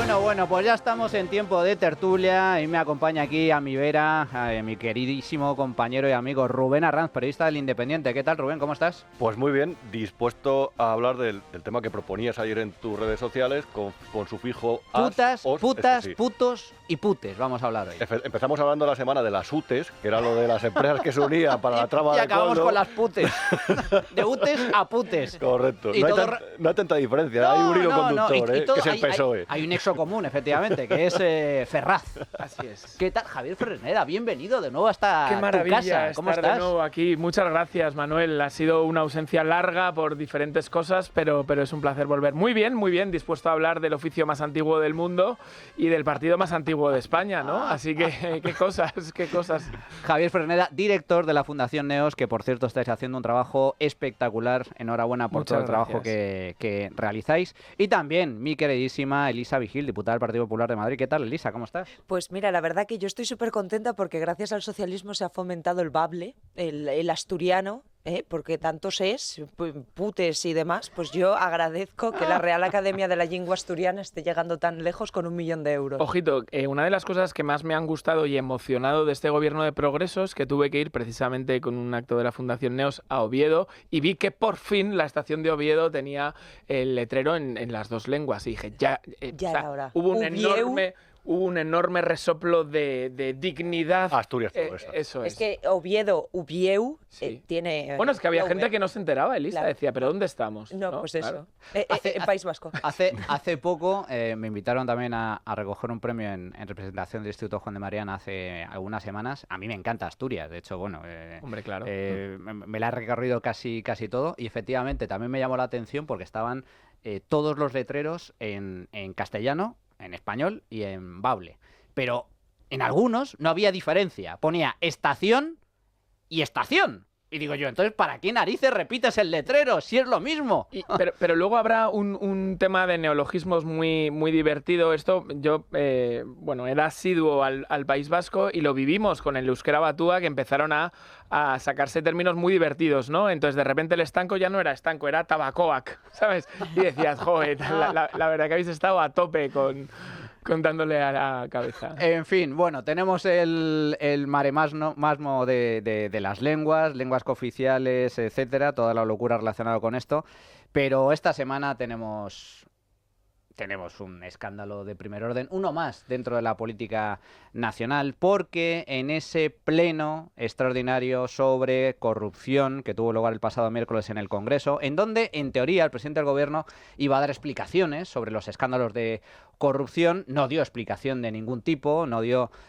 Bueno, pues ya estamos en tiempo de tertulia y me acompaña aquí a mi vera mi queridísimo compañero y amigo Rubén Arranz, periodista del Independiente. ¿Qué tal, Rubén? ¿Cómo estás? Pues muy bien, dispuesto a hablar del tema que proponías ayer en tus redes sociales con sufijo as, Putas, os, putas, sí. putos y putes, vamos a hablar hoy. Empezamos hablando la semana de las UTES, que era lo de las empresas que se unían para la trama y de acabamos Coldo. con las putes. De utes a putes. Correcto. Y No hay tanta diferencia, hay un hilo conductor, que es el PSOE. Hay un nexo común, efectivamente, que es Ferraz. Así es. ¿Qué tal, Javier Fresneda? Bienvenido de nuevo hasta Qué maravilla tu casa. ¿Cómo estar estás? de nuevo aquí. Muchas gracias, Manuel. Ha sido una ausencia larga por diferentes cosas, pero es un placer volver. Muy bien, dispuesto a hablar del oficio más antiguo del mundo y del partido más antiguo de España, ¿no? Así que, qué cosas. Javier Fresneda, director de la Fundación Neos, que por cierto estáis haciendo un trabajo espectacular. Enhorabuena por todo el trabajo que realizáis. Y también mi queridísima Elisa Vigil, diputada del Partido Popular de Madrid. ¿Qué tal, Elisa? ¿Cómo estás? Pues mira, la verdad que yo estoy súper contenta porque gracias al socialismo se ha fomentado el bable, el asturiano, porque tantos putes y demás, pues yo agradezco que la Real Academia de la Lengua Asturiana esté llegando tan lejos con 1 millón de euros. Ojito, una de las cosas que más me han gustado y emocionado de este gobierno de progreso es que tuve que ir precisamente con un acto de la Fundación Neos a Oviedo y vi que por fin la estación de Oviedo tenía el letrero en las dos lenguas y dije, ya era hora. Hubo un enorme resoplo de dignidad. Asturias progresa. Eso es. Es que Oviedo, Ubieu, Sí. tiene... Bueno, es que había la gente V. que no se enteraba, Elisa, Claro. decía, ¿pero dónde estamos? No, pues eso. Claro. En País Vasco. Hace poco me invitaron también a recoger un premio en representación del Instituto Juan de Mariana hace algunas semanas. A mí me encanta Asturias, de hecho, bueno, Hombre, claro. me la he recorrido casi todo y efectivamente también me llamó la atención porque estaban todos los letreros en castellano, en español y en bable. Pero en algunos no había diferencia. Ponía estación y estación. Y digo yo, entonces, ¿para qué narices repites el letrero si es lo mismo? Pero luego habrá un tema de neologismos muy divertido. Esto, yo, era asiduo al País Vasco y lo vivimos con el euskera batúa, que empezaron a sacarse términos muy divertidos, ¿no? Entonces, de repente, el estanco ya no era estanco, era tabacoac, ¿sabes? Y decías, joder, la verdad que habéis estado a tope contándole a la cabeza. En fin, bueno, tenemos el maremasmo de las lenguas cooficiales, etcétera, toda la locura relacionada con esto, pero esta semana tenemos un escándalo de primer orden, uno más dentro de la política nacional, porque en ese pleno extraordinario sobre corrupción que tuvo lugar el pasado miércoles en el Congreso, en donde, en teoría, el presidente del Gobierno iba a dar explicaciones sobre los escándalos de corrupción, no dio explicación de ningún tipo, no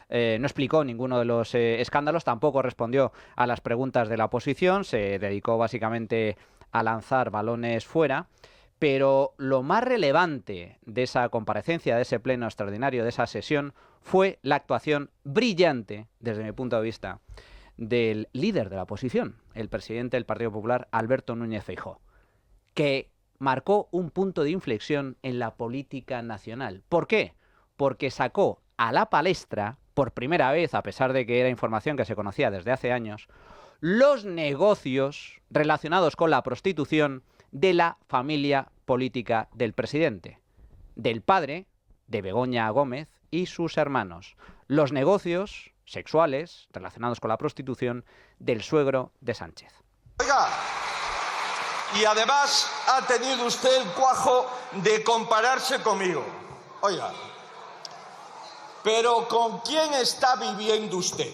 explicó ninguno de los escándalos, tampoco respondió a las preguntas de la oposición, se dedicó básicamente a lanzar balones fuera. Pero lo más relevante de esa comparecencia, de ese pleno extraordinario, de esa sesión, fue la actuación brillante, desde mi punto de vista, del líder de la oposición, el presidente del Partido Popular, Alberto Núñez Feijóo, que marcó un punto de inflexión en la política nacional. ¿Por qué? Porque sacó a la palestra, por primera vez, a pesar de que era información que se conocía desde hace años, los negocios relacionados con la prostitución de la familia política del presidente, del padre de Begoña Gómez y sus hermanos, los negocios sexuales relacionados con la prostitución del suegro de Sánchez. Oiga, y además ha tenido usted el cuajo de compararse conmigo. Oiga, pero ¿con quién está viviendo usted?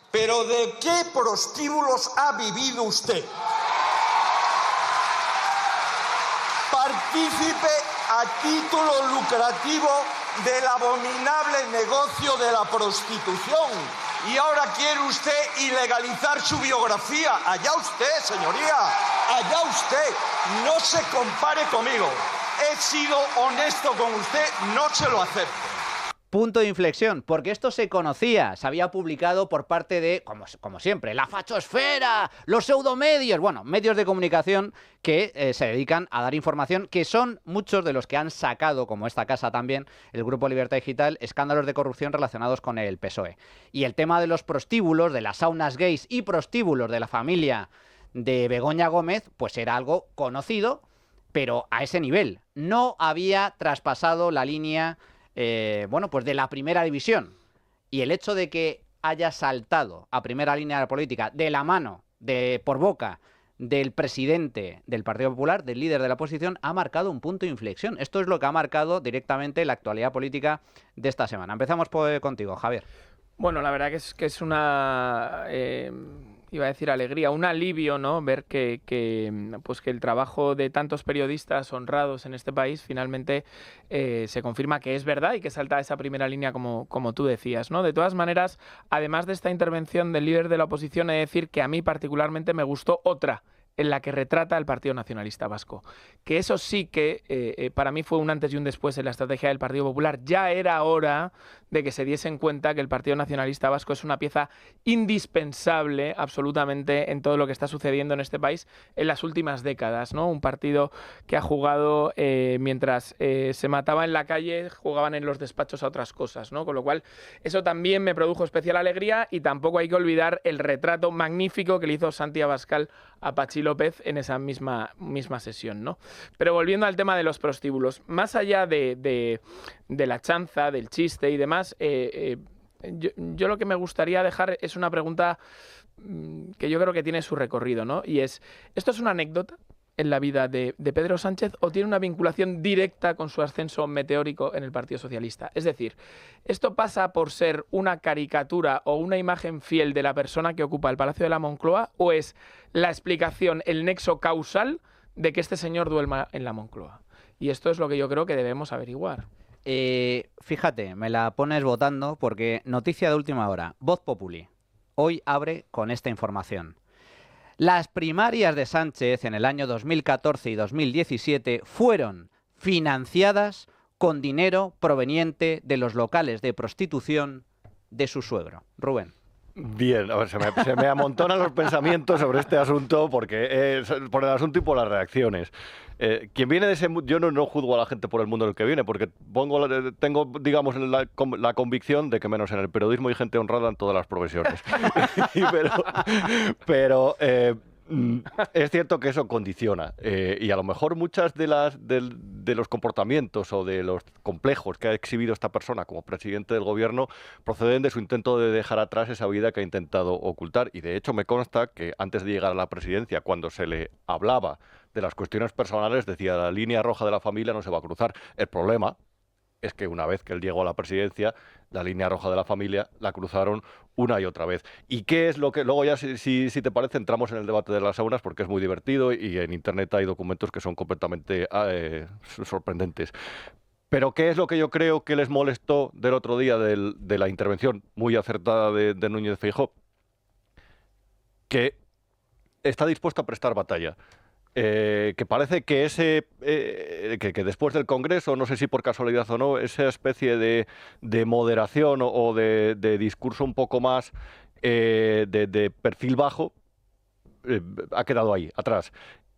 ¿Pero de qué prostíbulos ha vivido usted? Partícipe a título lucrativo del abominable negocio de la prostitución. Y ahora quiere usted ilegalizar su biografía. Allá usted, señoría, allá usted. No se compare conmigo. He sido honesto con usted, no se lo acepto. Punto de inflexión, porque esto se conocía, se había publicado por parte de, como siempre, la fachosfera, los pseudomedios, bueno, medios de comunicación que se dedican a dar información, que son muchos de los que han sacado, como esta casa también, el Grupo Libertad Digital, escándalos de corrupción relacionados con el PSOE. Y el tema de los prostíbulos, de las saunas gays y prostíbulos de la familia de Begoña Gómez, pues era algo conocido, pero a ese nivel. No había traspasado la línea, pues de la primera división. Y el hecho de que haya saltado a primera línea de la política de la mano, por boca, del presidente del Partido Popular, del líder de la oposición, ha marcado un punto de inflexión. Esto es lo que ha marcado directamente la actualidad política de esta semana. Empezamos contigo, Javier. Bueno, la verdad que es una, iba a decir alegría, un alivio, ¿no? Ver que el trabajo de tantos periodistas honrados en este país finalmente se confirma que es verdad y que salta a esa primera línea como tú decías, ¿no? De todas maneras, además de esta intervención del líder de la oposición, he de decir que a mí particularmente me gustó otra en la que retrata el Partido Nacionalista Vasco. Que eso sí que para mí fue un antes y un después en la estrategia del Partido Popular. Ya era hora de que se diesen cuenta que el Partido Nacionalista Vasco es una pieza indispensable absolutamente en todo lo que está sucediendo en este país en las últimas décadas, ¿no? Un partido que ha jugado mientras se mataba en la calle, jugaban en los despachos a otras cosas, ¿no? Con lo cual, eso también me produjo especial alegría y tampoco hay que olvidar el retrato magnífico que le hizo Santi Abascal a Patxi López en esa misma sesión, ¿no? Pero volviendo al tema de los prostíbulos, más allá de la chanza, del chiste y demás, yo lo que me gustaría dejar es una pregunta que yo creo que tiene su recorrido, ¿no? Y es, ¿esto es una anécdota en la vida de Pedro Sánchez o tiene una vinculación directa con su ascenso meteórico en el Partido Socialista? Es decir, ¿esto pasa por ser una caricatura o una imagen fiel de la persona que ocupa el Palacio de la Moncloa o es la explicación, el nexo causal de que este señor duerma en la Moncloa? Y esto es lo que yo creo que debemos averiguar. Fíjate, me la pones votando porque noticia de última hora, Voz Populi, hoy abre con esta información. Las primarias de Sánchez en el año 2014 y 2017 fueron financiadas con dinero proveniente de los locales de prostitución de su suegro. Rubén. Bien, a ver, se me amontonan los pensamientos sobre este asunto porque por el asunto y por las reacciones. Quien viene de ese mundo, yo no juzgo a la gente por el mundo en el que viene, porque tengo, digamos, la convicción de que menos en el periodismo hay gente honrada en todas las profesiones. pero es cierto que eso condiciona y a lo mejor muchas de los comportamientos o de los complejos que ha exhibido esta persona como presidente del gobierno proceden de su intento de dejar atrás esa vida que ha intentado ocultar. Y de hecho me consta que antes de llegar a la presidencia, cuando se le hablaba de las cuestiones personales, decía: la línea roja de la familia no se va a cruzar. El problema es que una vez que él llegó a la presidencia, la línea roja de la familia la cruzaron una y otra vez. ¿Y qué es lo que...? Luego ya, si te parece, entramos en el debate de las saunas porque es muy divertido y en Internet hay documentos que son completamente sorprendentes. Pero ¿qué es lo que yo creo que les molestó del otro día de la intervención muy acertada de Núñez Feijóo? Que está dispuesto a prestar batalla. Que parece que que después del Congreso, no sé si por casualidad o no, esa especie de moderación o de discurso un poco más de perfil bajo ha quedado ahí, atrás.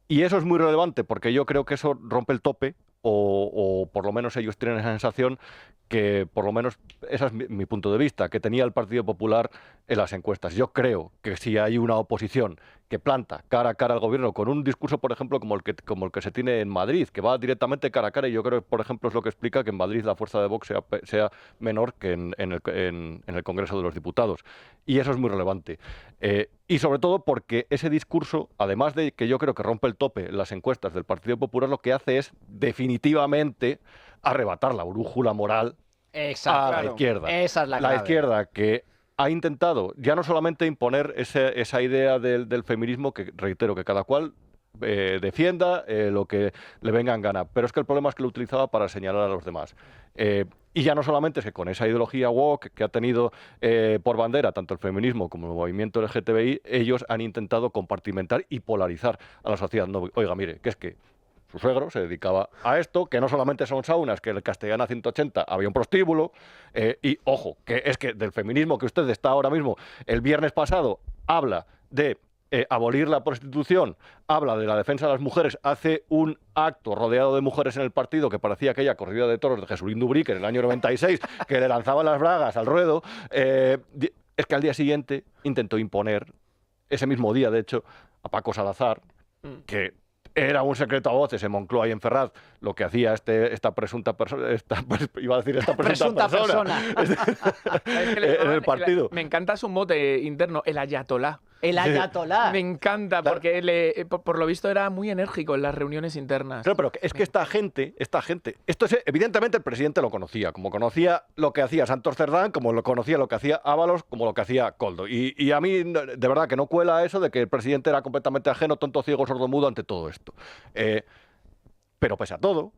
Y eso es muy relevante porque yo creo que eso rompe el tope o por lo menos ellos tienen esa sensación que, por lo menos, ese es mi punto de vista, que tenía el Partido Popular en las encuestas. Yo creo que si hay una oposición que planta cara a cara al gobierno con un discurso, por ejemplo, como el que se tiene en Madrid, que va directamente cara a cara, y yo creo que, por ejemplo, es lo que explica que en Madrid la fuerza de Vox sea menor que en el Congreso de los Diputados. Y eso es muy relevante. Y sobre todo porque ese discurso, además de que yo creo que rompe el tope en las encuestas del Partido Popular, lo que hace es definitivamente arrebatar la brújula moral a la izquierda. Esa es la clave. La izquierda que ha intentado ya no solamente imponer esa idea del feminismo, que reitero que cada cual defienda lo que le venga en gana, pero es que el problema es que lo utilizaba para señalar a los demás. Y ya no solamente es que con esa ideología woke que ha tenido por bandera tanto el feminismo como el movimiento LGTBI, ellos han intentado compartimentar y polarizar a la sociedad. No, oiga, mire, que es que su suegro se dedicaba a esto, que no solamente son saunas, que en el Castellana 180 había un prostíbulo, y ojo, que es que del feminismo que usted está ahora mismo, el viernes pasado, habla de abolir la prostitución, habla de la defensa de las mujeres, hace un acto rodeado de mujeres en el partido que parecía aquella corrida de toros de Jesulín Dubrique en el año 96, que le lanzaba las bragas al ruedo. Es que al día siguiente intentó imponer, ese mismo día de hecho, a Paco Salazar, que era un secreto a voces en Moncloa y en Ferraz lo que hacía esta presunta persona, iba a decir esta presunta persona. En el partido. Me encanta su mote interno, el ayatolá. El ayatolá. Me encanta, Claro. porque por lo visto era muy enérgico en las reuniones internas. Claro, pero es que esta gente, esto es, evidentemente el presidente lo conocía, como conocía lo que hacía Santos Cerdán, como lo conocía lo que hacía Ábalos, como lo que hacía Koldo. Y a mí, de verdad, que no cuela eso de que el presidente era completamente ajeno, tonto, ciego, sordomudo ante todo esto. Pero pese a todo,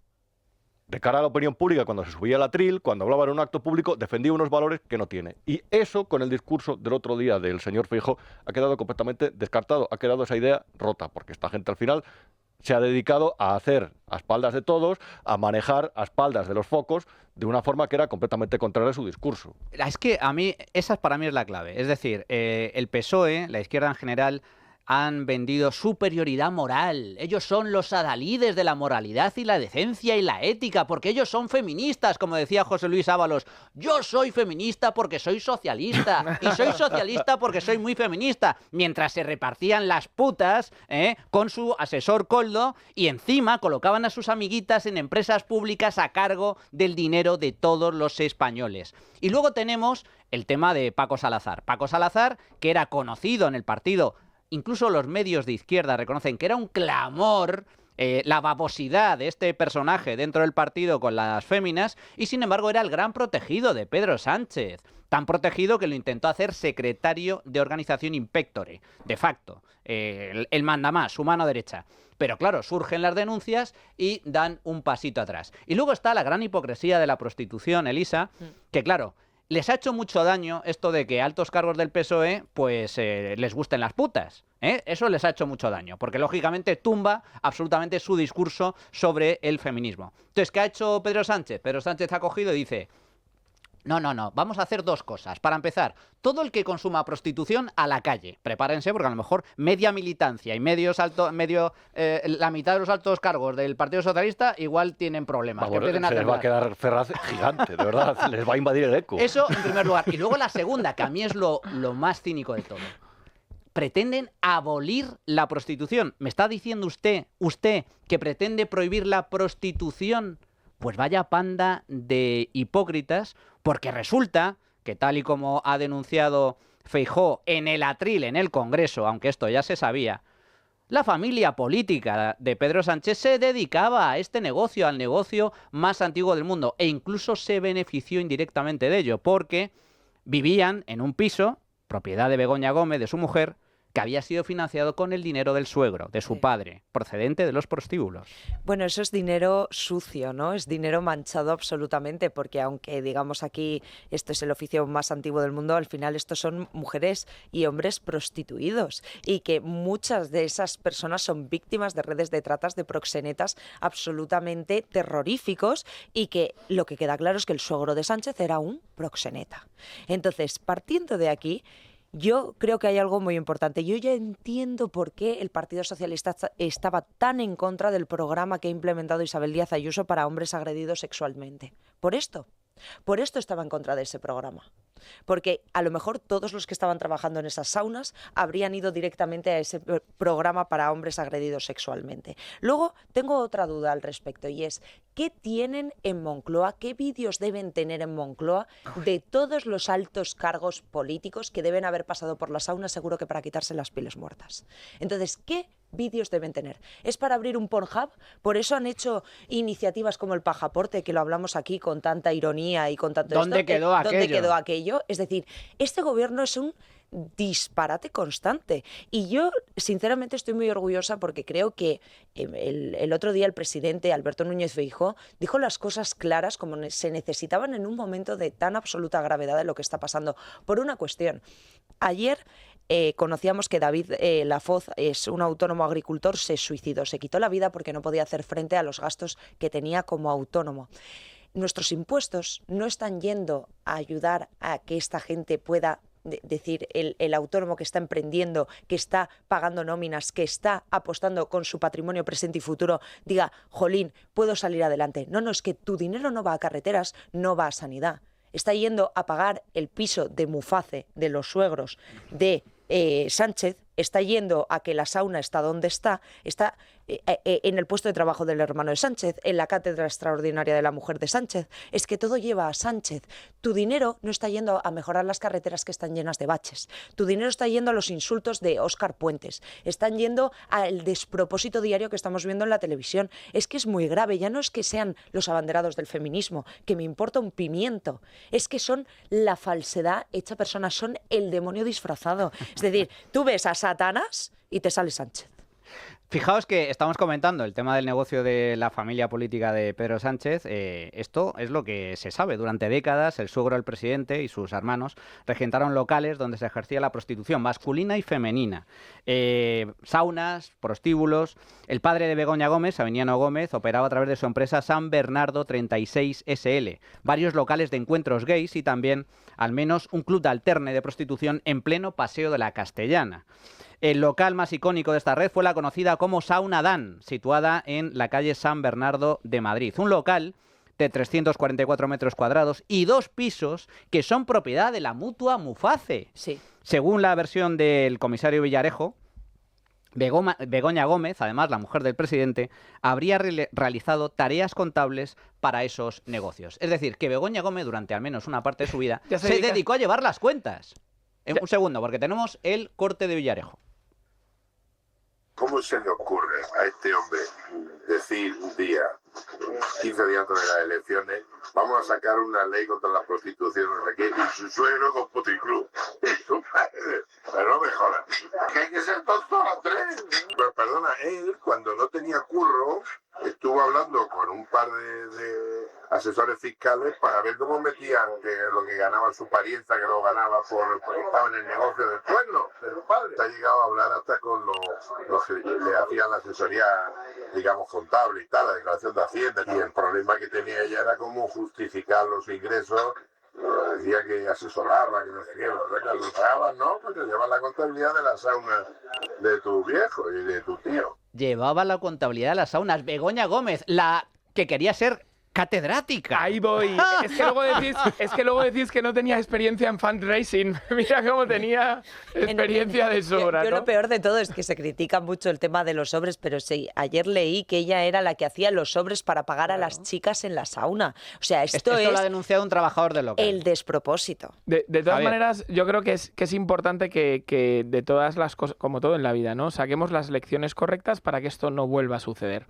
de cara a la opinión pública, cuando se subía al atril, cuando hablaba en un acto público, defendía unos valores que no tiene. Y eso, con el discurso del otro día del señor Feijóo, ha quedado completamente descartado, ha quedado esa idea rota, porque esta gente al final se ha dedicado a hacer a espaldas de todos, a manejar a espaldas de los focos, de una forma que era completamente contraria a su discurso. Es que a mí, esa para mí es la clave. Es decir, el PSOE, la izquierda en general, han vendido superioridad moral. Ellos son los adalides de la moralidad y la decencia y la ética, porque ellos son feministas, como decía José Luis Ábalos. Yo soy feminista porque soy socialista, y soy socialista porque soy muy feminista, mientras se repartían las putas con su asesor Koldo y encima colocaban a sus amiguitas en empresas públicas a cargo del dinero de todos los españoles. Y luego tenemos el tema de Paco Salazar. Paco Salazar, que era conocido en el partido, incluso los medios de izquierda reconocen que era un clamor la babosidad de este personaje dentro del partido con las féminas, y sin embargo era el gran protegido de Pedro Sánchez. Tan protegido que lo intentó hacer secretario de organización in pectore, de facto. El mandamás, su mano derecha. Pero claro, surgen las denuncias y dan un pasito atrás. Y luego está la gran hipocresía de la prostitución, Elisa, que claro, les ha hecho mucho daño esto de que altos cargos del PSOE pues les gusten las putas. Eso les ha hecho mucho daño, porque lógicamente tumba absolutamente su discurso sobre el feminismo. Entonces, ¿qué ha hecho Pedro Sánchez? Pedro Sánchez ha cogido y dice: no, vamos a hacer dos cosas. Para empezar, todo el que consuma prostitución a la calle. Prepárense, porque a lo mejor media militancia y la mitad de los altos cargos del Partido Socialista igual tienen problemas. Vamos, se les va a quedar Ferraz gigante, de verdad. Les va a invadir el eco. Eso en primer lugar. Y luego la segunda, que a mí es lo más cínico de todo. Pretenden abolir la prostitución. ¿Me está diciendo usted que pretende prohibir la prostitución? Pues vaya panda de hipócritas, porque resulta que, tal y como ha denunciado Feijóo en el atril, en el Congreso, aunque esto ya se sabía, la familia política de Pedro Sánchez se dedicaba a este negocio, al negocio más antiguo del mundo, e incluso se benefició indirectamente de ello, porque vivían en un piso, propiedad de Begoña Gómez, de su mujer, que había sido financiado con el dinero del suegro, de su padre, procedente de los prostíbulos. Bueno, eso es dinero sucio, ¿no? Es dinero manchado absolutamente, porque aunque digamos aquí esto es el oficio más antiguo del mundo, al final estos son mujeres y hombres prostituidos, y que muchas de esas personas son víctimas de redes de tratas, de proxenetas absolutamente terroríficos, y que lo que queda claro es que el suegro de Sánchez era un proxeneta. Entonces, partiendo de aquí, yo creo que hay algo muy importante. Yo ya entiendo por qué el Partido Socialista estaba tan en contra del programa que ha implementado Isabel Díaz Ayuso para hombres agredidos sexualmente. Por esto estaba en contra de ese programa. Porque a lo mejor todos los que estaban trabajando en esas saunas habrían ido directamente a ese programa para hombres agredidos sexualmente. Luego tengo otra duda al respecto, y es: ¿qué tienen en Moncloa? ¿Qué vídeos deben tener en Moncloa de todos los altos cargos políticos que deben haber pasado por la sauna, seguro que para quitarse las pieles muertas? Entonces, ¿qué vídeos deben tener? ¿Es para abrir un Pornhub? Por eso han hecho iniciativas como el Pajaporte, que lo hablamos aquí con tanta ironía y con tanto... ¿Dónde quedó aquello? ¿Dónde quedó aquello? Es decir, este gobierno es un disparate constante. Y yo, sinceramente, estoy muy orgullosa porque creo que el otro día el presidente Alberto Núñez Feijóo dijo las cosas claras como se necesitaban en un momento de tan absoluta gravedad de lo que está pasando. Por una cuestión, ayer conocíamos que David Lafoz es un autónomo agricultor, se suicidó, se quitó la vida porque no podía hacer frente a los gastos que tenía como autónomo. Nuestros impuestos no están yendo a ayudar a que esta gente pueda decir, el autónomo que está emprendiendo, que está pagando nóminas, que está apostando con su patrimonio presente y futuro, diga: jolín, puedo salir adelante. No, es que tu dinero no va a carreteras, no va a sanidad. Está yendo a pagar el piso de Muface, de los suegros de Sánchez, está yendo a que la sauna está donde está en el puesto de trabajo del hermano de Sánchez, en la cátedra extraordinaria de la mujer de Sánchez. Es que todo lleva a Sánchez. Tu dinero no está yendo a mejorar las carreteras que están llenas de baches. Tu dinero está yendo a los insultos de Óscar Puentes. Están yendo al despropósito diario que estamos viendo en la televisión. Es que es muy grave. Ya no es que sean los abanderados del feminismo, que me importa un pimiento. Es que son la falsedad hecha persona, son el demonio disfrazado. Es decir, tú ves a Satanás y te sale Sánchez. Fijaos que estamos comentando el tema del negocio de la familia política de Pedro Sánchez. Esto es lo que se sabe. Durante décadas, el suegro del presidente y sus hermanos regentaron locales donde se ejercía la prostitución masculina y femenina. Saunas, prostíbulos. El padre de Begoña Gómez, Sabiniano Gómez, operaba a través de su empresa San Bernardo 36 SL. Varios locales de encuentros gays y también, al menos, un club de alterne de prostitución en pleno Paseo de la Castellana. El local más icónico de esta red fue la conocida como Sauna Dan, situada en la calle San Bernardo de Madrid. Un local de 344 metros cuadrados y 2 pisos que son propiedad de la mutua Muface. Sí. Según la versión del comisario Villarejo, Begoña Gómez, además la mujer del presidente, habría realizado tareas contables para esos negocios. Es decir, que Begoña Gómez, durante al menos una parte de su vida, se dedicó a llevar las cuentas. Un segundo, porque tenemos el corte de Villarejo. ¿Cómo se le ocurre a este hombre decir un día, 15 días antes de las elecciones, vamos a sacar una ley contra la prostitución, no sé qué, y su suegro con puticlub? Pero no me jodas, que hay que ser tontos los tres. Pero perdona, él cuando no tenía curro estuvo hablando con un par de asesores fiscales para ver cómo metían que lo que ganaba su parienta, que lo ganaba porque estaba en el negocio del pueblo, de su padre. Ha llegado a hablar hasta con los que le hacían la asesoría, digamos, contable y tal, la declaración de Hacienda. Y el problema que tenía ella era cómo justificar los ingresos. Decía que asesoraba, que no sé qué, lo pagaban, ¿no? Porque llevan la contabilidad de la sauna de tu viejo y de tu tío. Llevaba la contabilidad de las saunas. Begoña Gómez, la que quería ser catedrática. Ahí voy. Es que luego decís que no tenía experiencia en fundraising. Mira cómo tenía experiencia de sobra. Yo ¿no? lo peor de todo es que se critica mucho el tema de los sobres, pero sí, ayer leí que ella era la que hacía los sobres para pagar a las chicas en la sauna. O sea, esto es lo ha denunciado un trabajador del local. el despropósito. De todas maneras, yo creo que es importante que de todas las cosas, como todo en la vida, ¿no? Saquemos las lecciones correctas para que esto no vuelva a suceder.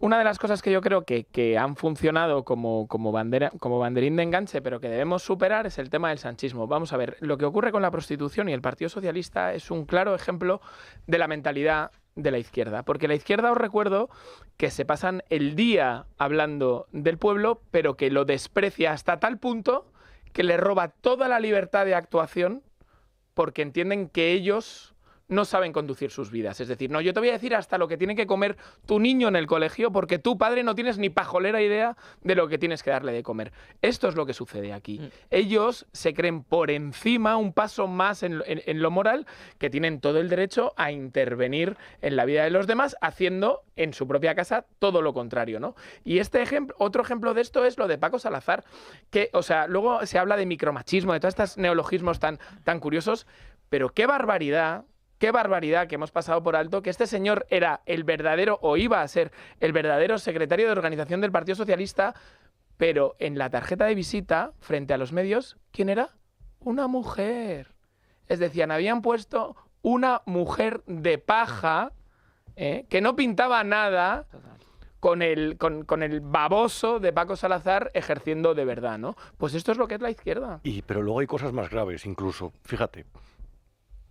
Una de las cosas que yo creo que han funcionado como banderín de enganche, pero que debemos superar, es el tema del sanchismo. Vamos a ver, lo que ocurre con la prostitución y el Partido Socialista es un claro ejemplo de la mentalidad de la izquierda. Porque la izquierda, os recuerdo, que se pasan el día hablando del pueblo, pero que lo desprecia hasta tal punto que le roba toda la libertad de actuación porque entienden que ellos no saben conducir sus vidas. Es decir, no, yo te voy a decir hasta lo que tiene que comer tu niño en el colegio porque tu padre no tienes ni pajolera idea de lo que tienes que darle de comer. Esto es lo que sucede aquí. Ellos se creen por encima, un paso más en lo moral, que tienen todo el derecho a intervenir en la vida de los demás, haciendo en su propia casa todo lo contrario, ¿no? Y otro ejemplo de esto es lo de Paco Salazar, que, o sea, luego se habla de micromachismo, de todos estos neologismos tan curiosos, pero qué barbaridad que hemos pasado por alto, que este señor era el verdadero, o iba a ser el verdadero secretario de organización del Partido Socialista, pero en la tarjeta de visita, frente a los medios, ¿quién era? Una mujer. Es decir, habían puesto una mujer de paja, que no pintaba nada con el baboso de Paco Salazar ejerciendo de verdad, ¿no? Pues esto es lo que es la izquierda. Pero luego hay cosas más graves, incluso. Fíjate.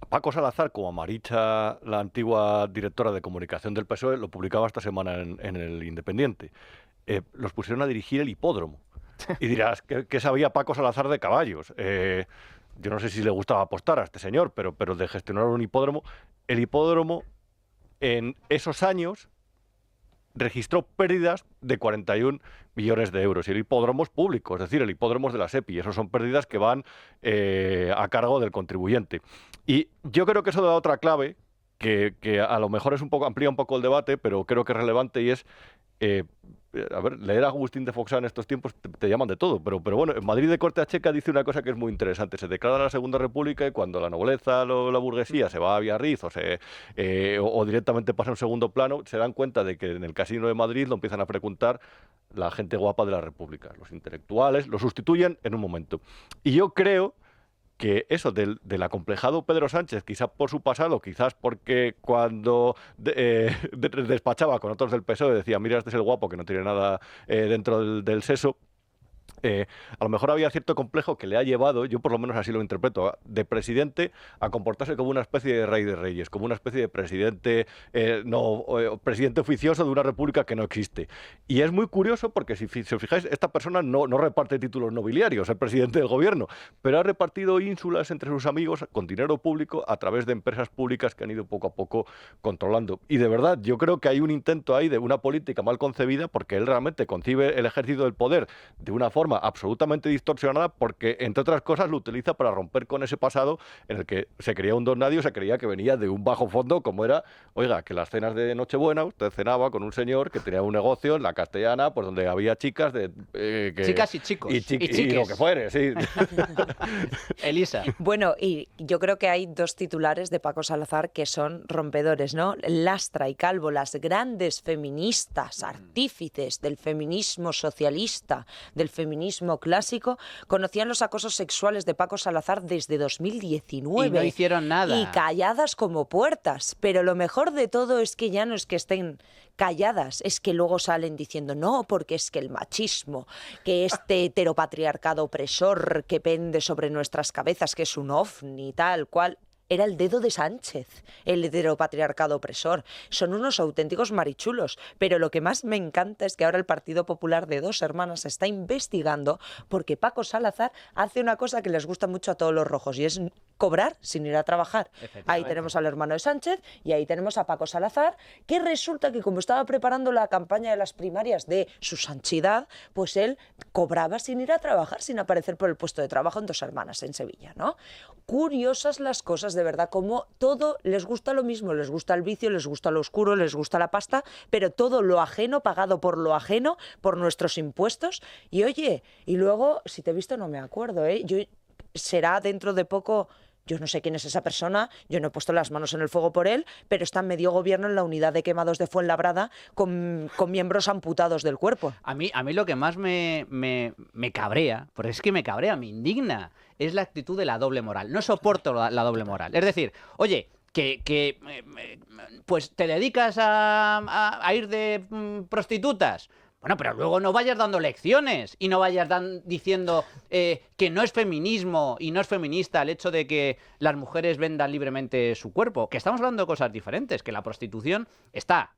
Paco Salazar, como Maricha, la antigua directora de comunicación del PSOE, lo publicaba esta semana en el Independiente. Los pusieron a dirigir el hipódromo. Y dirás, ¿qué sabía Paco Salazar de caballos? Yo no sé si le gustaba apostar a este señor, pero de gestionar un hipódromo. El hipódromo, en esos años, registró pérdidas de 41 millones de euros. Y el hipódromo es público, es decir, el hipódromo es de la SEPI. Esas son pérdidas que van a cargo del contribuyente. Y yo creo que eso da otra clave que a lo mejor amplía un poco el debate, pero creo que es relevante y es... a ver, leer a Agustín de Foxá en estos tiempos te llaman de todo, pero bueno, en Madrid de corte a Checa dice una cosa que es muy interesante. Se declara la Segunda República y cuando la nobleza o la burguesía se va a Biarritz o directamente pasa a un segundo plano, se dan cuenta de que en el Casino de Madrid lo empiezan a frecuentar la gente guapa de la República. Los intelectuales lo sustituyen en un momento. Y yo creo que eso del acomplejado Pedro Sánchez, quizás por su pasado, quizás porque cuando despachaba con otros del PSOE decía, mira, este es el guapo que no tiene nada dentro del seso, a lo mejor había cierto complejo que le ha llevado, yo por lo menos así lo interpreto, de presidente a comportarse como una especie de rey de reyes, como una especie de presidente presidente oficioso de una república que no existe. Y es muy curioso porque si os fijáis, esta persona no reparte títulos nobiliarios, es presidente del gobierno, pero ha repartido ínsulas entre sus amigos con dinero público a través de empresas públicas que han ido poco a poco controlando. Y de verdad, yo creo que hay un intento ahí de una política mal concebida porque él realmente concibe el ejercicio del poder de una forma absolutamente distorsionada porque, entre otras cosas, lo utiliza para romper con ese pasado en el que se creía un don nadie o se creía que venía de un bajo fondo, como era, oiga, que las cenas de Nochebuena usted cenaba con un señor que tenía un negocio en la Castellana, pues donde había chicas chicas y chicos. Y lo que fuere, sí. Elisa. Bueno, y yo creo que hay dos titulares de Paco Salazar que son rompedores, ¿no? Lastra y Calvo, las grandes feministas, artífices del feminismo socialista, del feminismo clásico, conocían los acosos sexuales de Paco Salazar desde 2019. Y no hicieron nada. Y calladas como puertas. Pero lo mejor de todo es que ya no es que estén calladas, es que luego salen diciendo no, porque es que el machismo, que este heteropatriarcado opresor que pende sobre nuestras cabezas, que es un ovni, tal cual... Era el dedo de Sánchez, el heteropatriarcado opresor. Son unos auténticos marichulos. Pero lo que más me encanta es que ahora el Partido Popular de Dos Hermanas está investigando porque Paco Salazar hace una cosa que les gusta mucho a todos los rojos y es cobrar sin ir a trabajar. Ahí tenemos al hermano de Sánchez y ahí tenemos a Paco Salazar, que resulta que como estaba preparando la campaña de las primarias de su santidad, pues él cobraba sin ir a trabajar, sin aparecer por el puesto de trabajo en Dos Hermanas, en Sevilla, ¿no? Curiosas las cosas, de verdad, como todo les gusta lo mismo, les gusta el vicio, les gusta lo oscuro, les gusta la pasta, pero todo lo ajeno, pagado por lo ajeno, por nuestros impuestos. Y oye, y luego, si te he visto no me acuerdo, será dentro de poco... Yo no sé quién es esa persona, yo no he puesto las manos en el fuego por él, pero está en medio gobierno en la unidad de quemados de Fuenlabrada con miembros amputados del cuerpo. A mí lo que más me cabrea, porque es que me cabrea, me indigna, es la actitud de la doble moral. No soporto la doble moral. Es decir, oye, pues te dedicas a ir de prostitutas. Bueno, pero luego no vayas dando lecciones y no vayas diciendo que no es feminismo y no es feminista el hecho de que las mujeres vendan libremente su cuerpo. Que estamos hablando de cosas diferentes, que la prostitución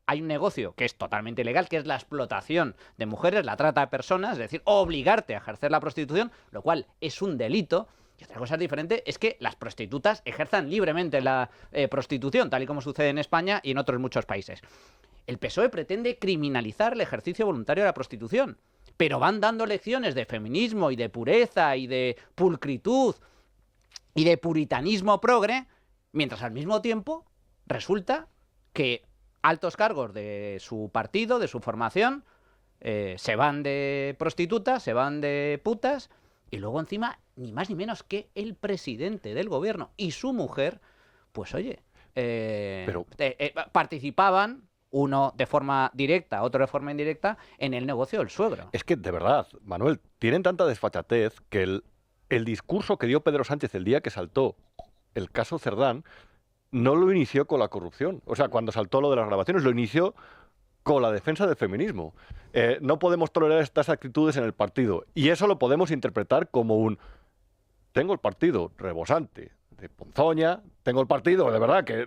hay un negocio que es totalmente ilegal, que es la explotación de mujeres, la trata de personas, es decir, obligarte a ejercer la prostitución, lo cual es un delito. Y otra cosa diferente es que las prostitutas ejerzan libremente la prostitución, tal y como sucede en España y en otros muchos países. El PSOE pretende criminalizar el ejercicio voluntario de la prostitución, pero van dando lecciones de feminismo y de pureza y de pulcritud y de puritanismo progre, mientras al mismo tiempo resulta que altos cargos de su partido, de su formación, se van de prostitutas, se van de putas, y luego encima, ni más ni menos que el presidente del gobierno y su mujer, pues oye, participaban, uno de forma directa, otro de forma indirecta, en el negocio del suegro. Es que, de verdad, Manuel, tienen tanta desfachatez que el discurso que dio Pedro Sánchez el día que saltó el caso Cerdán no lo inició con la corrupción. O sea, cuando saltó lo de las grabaciones, lo inició con la defensa del feminismo. No podemos tolerar estas actitudes en el partido. Y eso lo podemos interpretar como tengo el partido rebosante de Ponzoña, tengo el partido, de verdad, que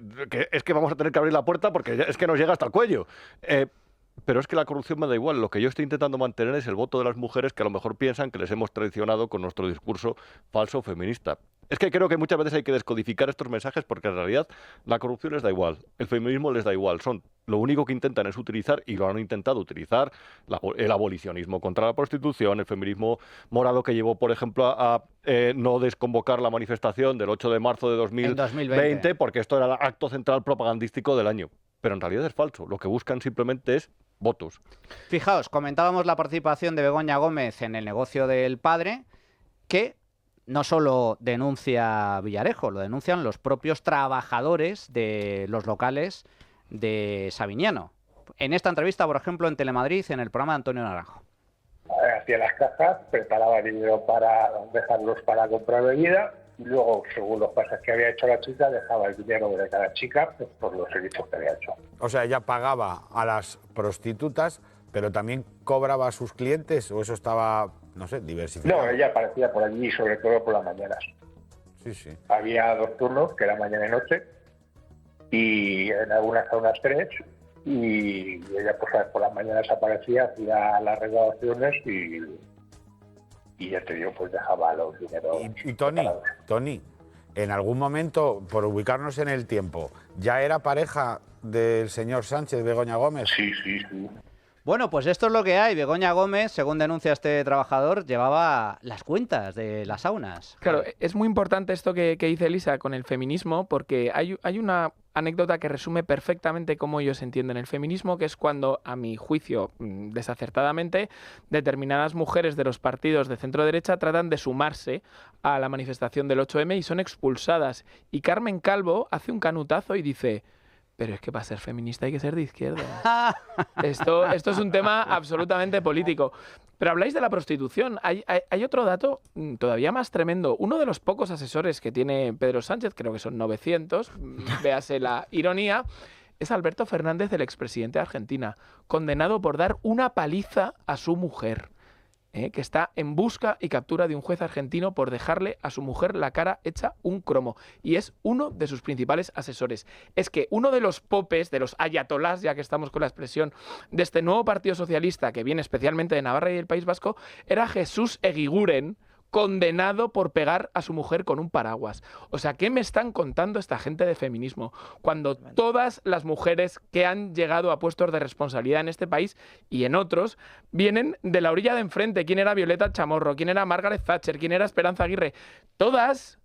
es que vamos a tener que abrir la puerta porque es que nos llega hasta el cuello. Pero es que la corrupción me da igual. Lo que yo estoy intentando mantener es el voto de las mujeres que a lo mejor piensan que les hemos traicionado con nuestro discurso falso feminista. Es que creo que muchas veces hay que descodificar estos mensajes porque en realidad la corrupción les da igual, el feminismo les da igual. Lo único que intentan es utilizar, y lo han intentado utilizar, el abolicionismo contra la prostitución, el feminismo morado que llevó, por ejemplo, a no desconvocar la manifestación del 8 de marzo de 2020 porque esto era el acto central propagandístico del año. Pero en realidad es falso. Lo que buscan simplemente es votos. Fijaos, comentábamos la participación de Begoña Gómez en el negocio del padre, que no solo denuncia Villarejo, lo denuncian los propios trabajadores de los locales de Sabiñano. En esta entrevista, por ejemplo, en Telemadrid, en el programa de Antonio Naranjo. Hacía las cajas, preparaba dinero para dejarlos para comprar bebida, y luego, según los pases que había hecho la chica, dejaba el dinero de cada chica por los servicios que había hecho. O sea, ella pagaba a las prostitutas, pero también cobraba a sus clientes, o eso estaba, no sé, diversificado. No, ella aparecía por allí, sobre todo por las mañanas. Sí. Había 2 turnos, que era mañana y noche, y en algunas zonas 3, y ella pues por las mañanas aparecía, hacía las recaudaciones y ya te digo, pues dejaba los dineros. Y Tony, en algún momento, por ubicarnos en el tiempo, ¿ya era pareja del señor Sánchez, Begoña Gómez? Sí. Bueno, pues esto es lo que hay. Begoña Gómez, según denuncia este trabajador, llevaba las cuentas de las saunas. Claro, es muy importante esto que dice Elisa con el feminismo, porque hay una anécdota que resume perfectamente cómo ellos entienden el feminismo, que es cuando, a mi juicio, desacertadamente, determinadas mujeres de los partidos de centro-derecha tratan de sumarse a la manifestación del 8M y son expulsadas. Y Carmen Calvo hace un canutazo y dice: pero es que para ser feminista hay que ser de izquierda. Esto es un tema absolutamente político. Pero habláis de la prostitución. Hay otro dato todavía más tremendo. Uno de los pocos asesores que tiene Pedro Sánchez, creo que son 900, véase la ironía, es Alberto Fernández, el expresidente de Argentina, condenado por dar una paliza a su mujer. Que está en busca y captura de un juez argentino por dejarle a su mujer la cara hecha un cromo. Y es uno de sus principales asesores. Es que uno de los popes, de los ayatolás, ya que estamos con la expresión, de este nuevo partido socialista que viene especialmente de Navarra y del País Vasco, era Jesús Eguiguren, condenado por pegar a su mujer con un paraguas. O sea, ¿qué me están contando esta gente de feminismo? Cuando todas las mujeres que han llegado a puestos de responsabilidad en este país y en otros vienen de la orilla de enfrente. ¿Quién era Violeta Chamorro? ¿Quién era Margaret Thatcher? ¿Quién era Esperanza Aguirre? Todas.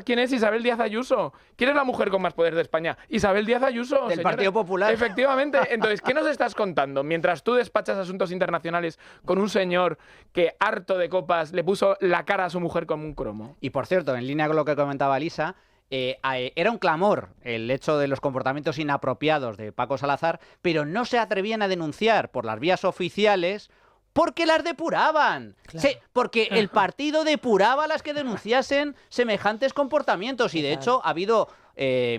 ¿Quién es Isabel Díaz Ayuso? ¿Quién es la mujer con más poder de España? Isabel Díaz Ayuso. Del Partido Popular. Efectivamente. Entonces, ¿qué nos estás contando? Mientras tú despachas asuntos internacionales con un señor que, harto de copas, le puso la cara a su mujer como un cromo. Y por cierto, en línea con lo que comentaba Lisa, era un clamor el hecho de los comportamientos inapropiados de Paco Salazar, pero no se atrevían a denunciar por las vías oficiales porque las depuraban. Claro. Sí, porque el partido depuraba a las que denunciasen semejantes comportamientos. Y de hecho ha habido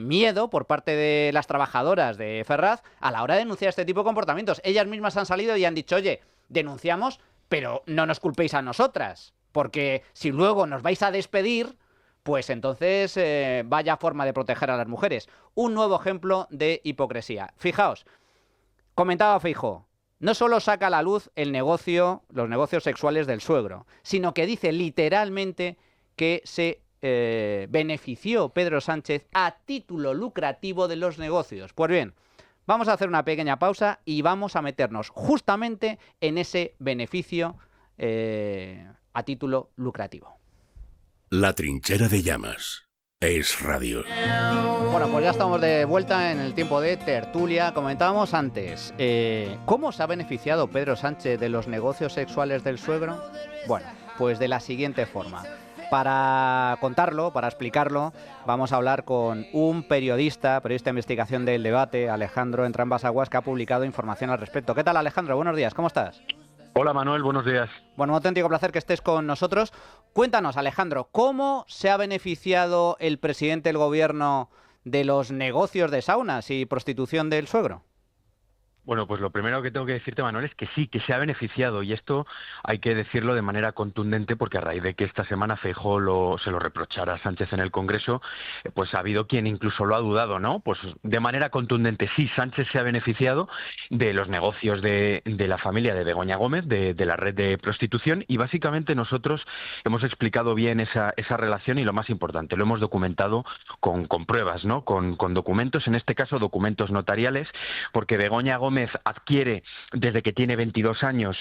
miedo por parte de las trabajadoras de Ferraz a la hora de denunciar este tipo de comportamientos. Ellas mismas han salido y han dicho: oye, denunciamos, pero no nos culpéis a nosotras, porque si luego nos vais a despedir, pues entonces vaya forma de proteger a las mujeres. Un nuevo ejemplo de hipocresía. Fijaos, comentaba Feijóo, no solo saca a la luz los negocios sexuales del suegro, sino que dice literalmente que se benefició Pedro Sánchez a título lucrativo de los negocios. Pues bien, vamos a hacer una pequeña pausa y vamos a meternos justamente en ese beneficio a título lucrativo. La trinchera de llamas. Es Radio. Bueno, pues ya estamos de vuelta en el tiempo de tertulia. Comentábamos antes, ¿cómo se ha beneficiado Pedro Sánchez de los negocios sexuales del suegro? Bueno, pues de la siguiente forma. Para contarlo, para explicarlo, vamos a hablar con un periodista de investigación del Debate, Alejandro Entrambas-Aguas, que ha publicado información al respecto. ¿Qué tal, Alejandro? Buenos días, ¿cómo estás? Hola Manuel, buenos días. Bueno, un auténtico placer que estés con nosotros. Cuéntanos, Alejandro, ¿cómo se ha beneficiado el presidente del gobierno de los negocios de saunas y prostitución del suegro? Bueno, pues lo primero que tengo que decirte, Manuel, es que sí, que se ha beneficiado, y esto hay que decirlo de manera contundente, porque a raíz de que esta semana Feijóo se lo reprochara a Sánchez en el Congreso, pues ha habido quien incluso lo ha dudado, ¿no? Pues de manera contundente, sí, Sánchez se ha beneficiado de los negocios de la familia de Begoña Gómez, de la red de prostitución, y básicamente nosotros hemos explicado bien esa relación, y lo más importante, lo hemos documentado con pruebas, ¿no? Con documentos, en este caso documentos notariales, porque Begoña Gómez adquiere desde que tiene 22 años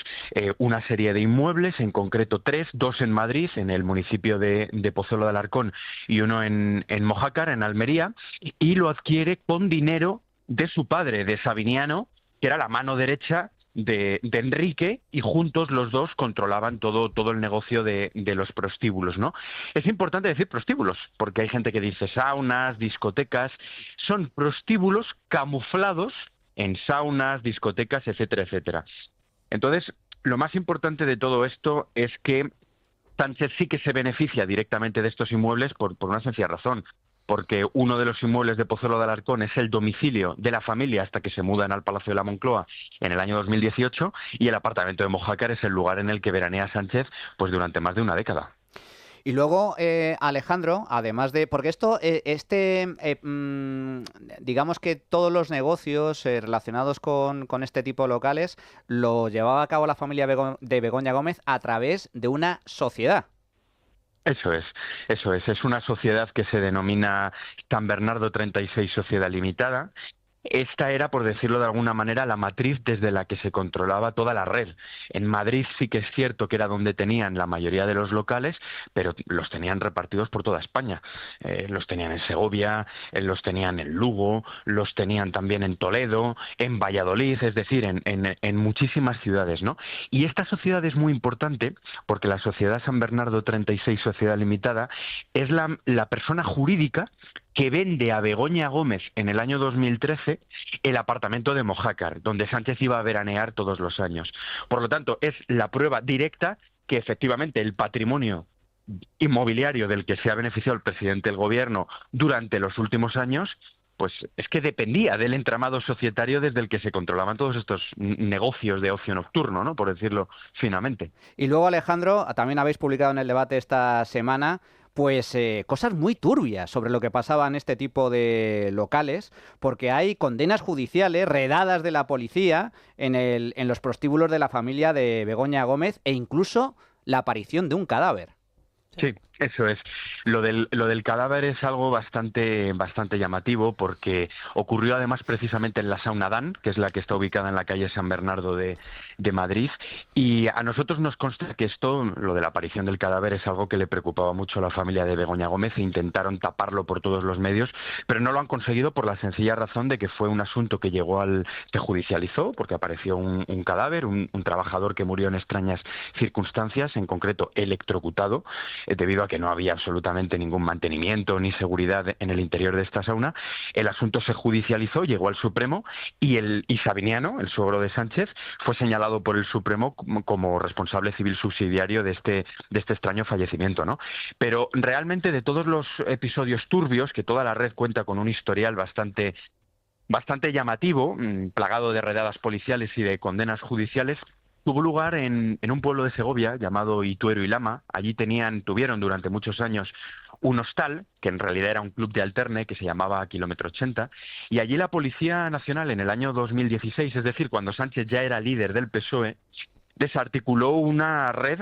una serie de inmuebles, en concreto 3, 2 en Madrid, en el municipio de Pozuelo de Alarcón, y uno en Mojácar, en Almería, y lo adquiere con dinero de su padre, de Sabiniano, que era la mano derecha de Enrique, y juntos los dos controlaban todo el negocio de los prostíbulos, ¿no? Es importante decir prostíbulos, porque hay gente que dice saunas, discotecas. Son prostíbulos camuflados en saunas, discotecas, etcétera, etcétera. Entonces, lo más importante de todo esto es que Sánchez sí que se beneficia directamente de estos inmuebles por una sencilla razón, porque uno de los inmuebles de Pozuelo de Alarcón es el domicilio de la familia hasta que se mudan al Palacio de la Moncloa en el año 2018, y el apartamento de Mojácar es el lugar en el que veranea Sánchez pues durante más de una década. Y luego, Alejandro, además de... Porque esto, digamos que todos los negocios relacionados con este tipo de locales lo llevaba a cabo la familia de Begoña Gómez a través de una sociedad. Eso es una sociedad que se denomina San Bernardo 36 Sociedad Limitada. Esta era, por decirlo de alguna manera, la matriz desde la que se controlaba toda la red. En Madrid sí que es cierto que era donde tenían la mayoría de los locales, pero los tenían repartidos por toda España. Los tenían en Segovia, los tenían en Lugo, los tenían también en Toledo, en Valladolid, es decir, en muchísimas ciudades, ¿no? Y esta sociedad es muy importante porque la Sociedad San Bernardo 36 Sociedad Limitada es la persona jurídica que vende a Begoña Gómez en el año 2013 el apartamento de Mojácar, donde Sánchez iba a veranear todos los años. Por lo tanto, es la prueba directa que efectivamente el patrimonio inmobiliario del que se ha beneficiado el presidente del gobierno durante los últimos años, pues es que dependía del entramado societario desde el que se controlaban todos estos negocios de ocio nocturno, ¿no? Por decirlo finamente. Y luego, Alejandro, también habéis publicado en el debate esta semana pues cosas muy turbias sobre lo que pasaba en este tipo de locales, porque hay condenas judiciales, redadas de la policía en los prostíbulos de la familia de Begoña Gómez, e incluso la aparición de un cadáver. Sí, eso es. Lo del cadáver es algo bastante llamativo, porque ocurrió además precisamente en la Sauna Dan, que es la que está ubicada en la calle San Bernardo de Madrid, y a nosotros nos consta que lo de la aparición del cadáver, es algo que le preocupaba mucho a la familia de Begoña Gómez, e intentaron taparlo por todos los medios, pero no lo han conseguido por la sencilla razón de que fue un asunto que se judicializó, porque apareció un cadáver, un trabajador que murió en extrañas circunstancias, en concreto electrocutado, debido a que no había absolutamente ningún mantenimiento ni seguridad en el interior de esta sauna. El asunto se judicializó, llegó al Supremo, y Sabiniano, el suegro de Sánchez, fue señalado por el Supremo como responsable civil subsidiario de este extraño fallecimiento, ¿no? Pero realmente, de todos los episodios turbios, que toda la red cuenta con un historial bastante llamativo, plagado de redadas policiales y de condenas judiciales, tuvo lugar en un pueblo de Segovia llamado Ituero y Lama. Allí tuvieron durante muchos años un hostal, que en realidad era un club de alterne que se llamaba Kilómetro 80, y allí la Policía Nacional, en el año 2016, es decir, cuando Sánchez ya era líder del PSOE, desarticuló una red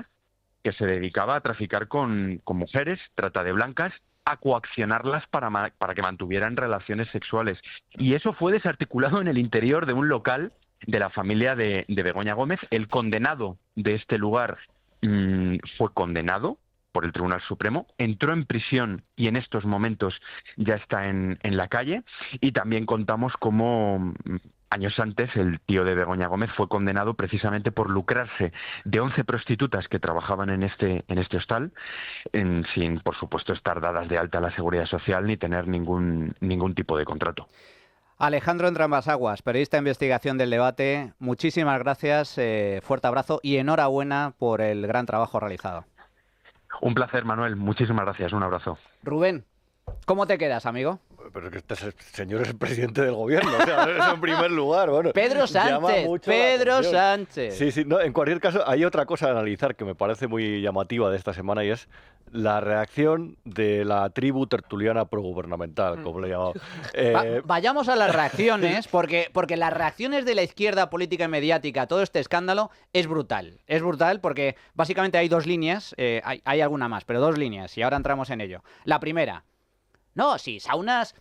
que se dedicaba a traficar con mujeres, trata de blancas, a coaccionarlas para que mantuvieran relaciones sexuales. Y eso fue desarticulado en el interior de un local de la familia de Begoña Gómez. El condenado de este lugar fue condenado por el Tribunal Supremo, entró en prisión y en estos momentos ya está en la calle. Y también contamos cómo años antes el tío de Begoña Gómez fue condenado precisamente por lucrarse de 11 prostitutas que trabajaban en este hostal, sin, por supuesto, estar dadas de alta a la Seguridad Social ni tener ningún tipo de contrato. Alejandro Entrambas-Aguas, periodista de investigación del Debate, muchísimas gracias, fuerte abrazo y enhorabuena por el gran trabajo realizado. Un placer, Manuel, muchísimas gracias, un abrazo. Rubén, ¿cómo te quedas, amigo? pero que este señor es el presidente del gobierno, o sea, eso en primer lugar. Bueno, Pedro Sánchez, Pedro Sánchez. Sí, sí, no, en cualquier caso, hay otra cosa a analizar que me parece muy llamativa de esta semana y es la reacción de la tribu tertuliana progubernamental, como le he llamado. Vayamos a las reacciones, porque las reacciones de la izquierda política y mediática a todo este escándalo es brutal. Es brutal porque básicamente hay dos líneas, hay alguna más, pero dos líneas, y ahora entramos en ello. La primera, no, sí, saunas...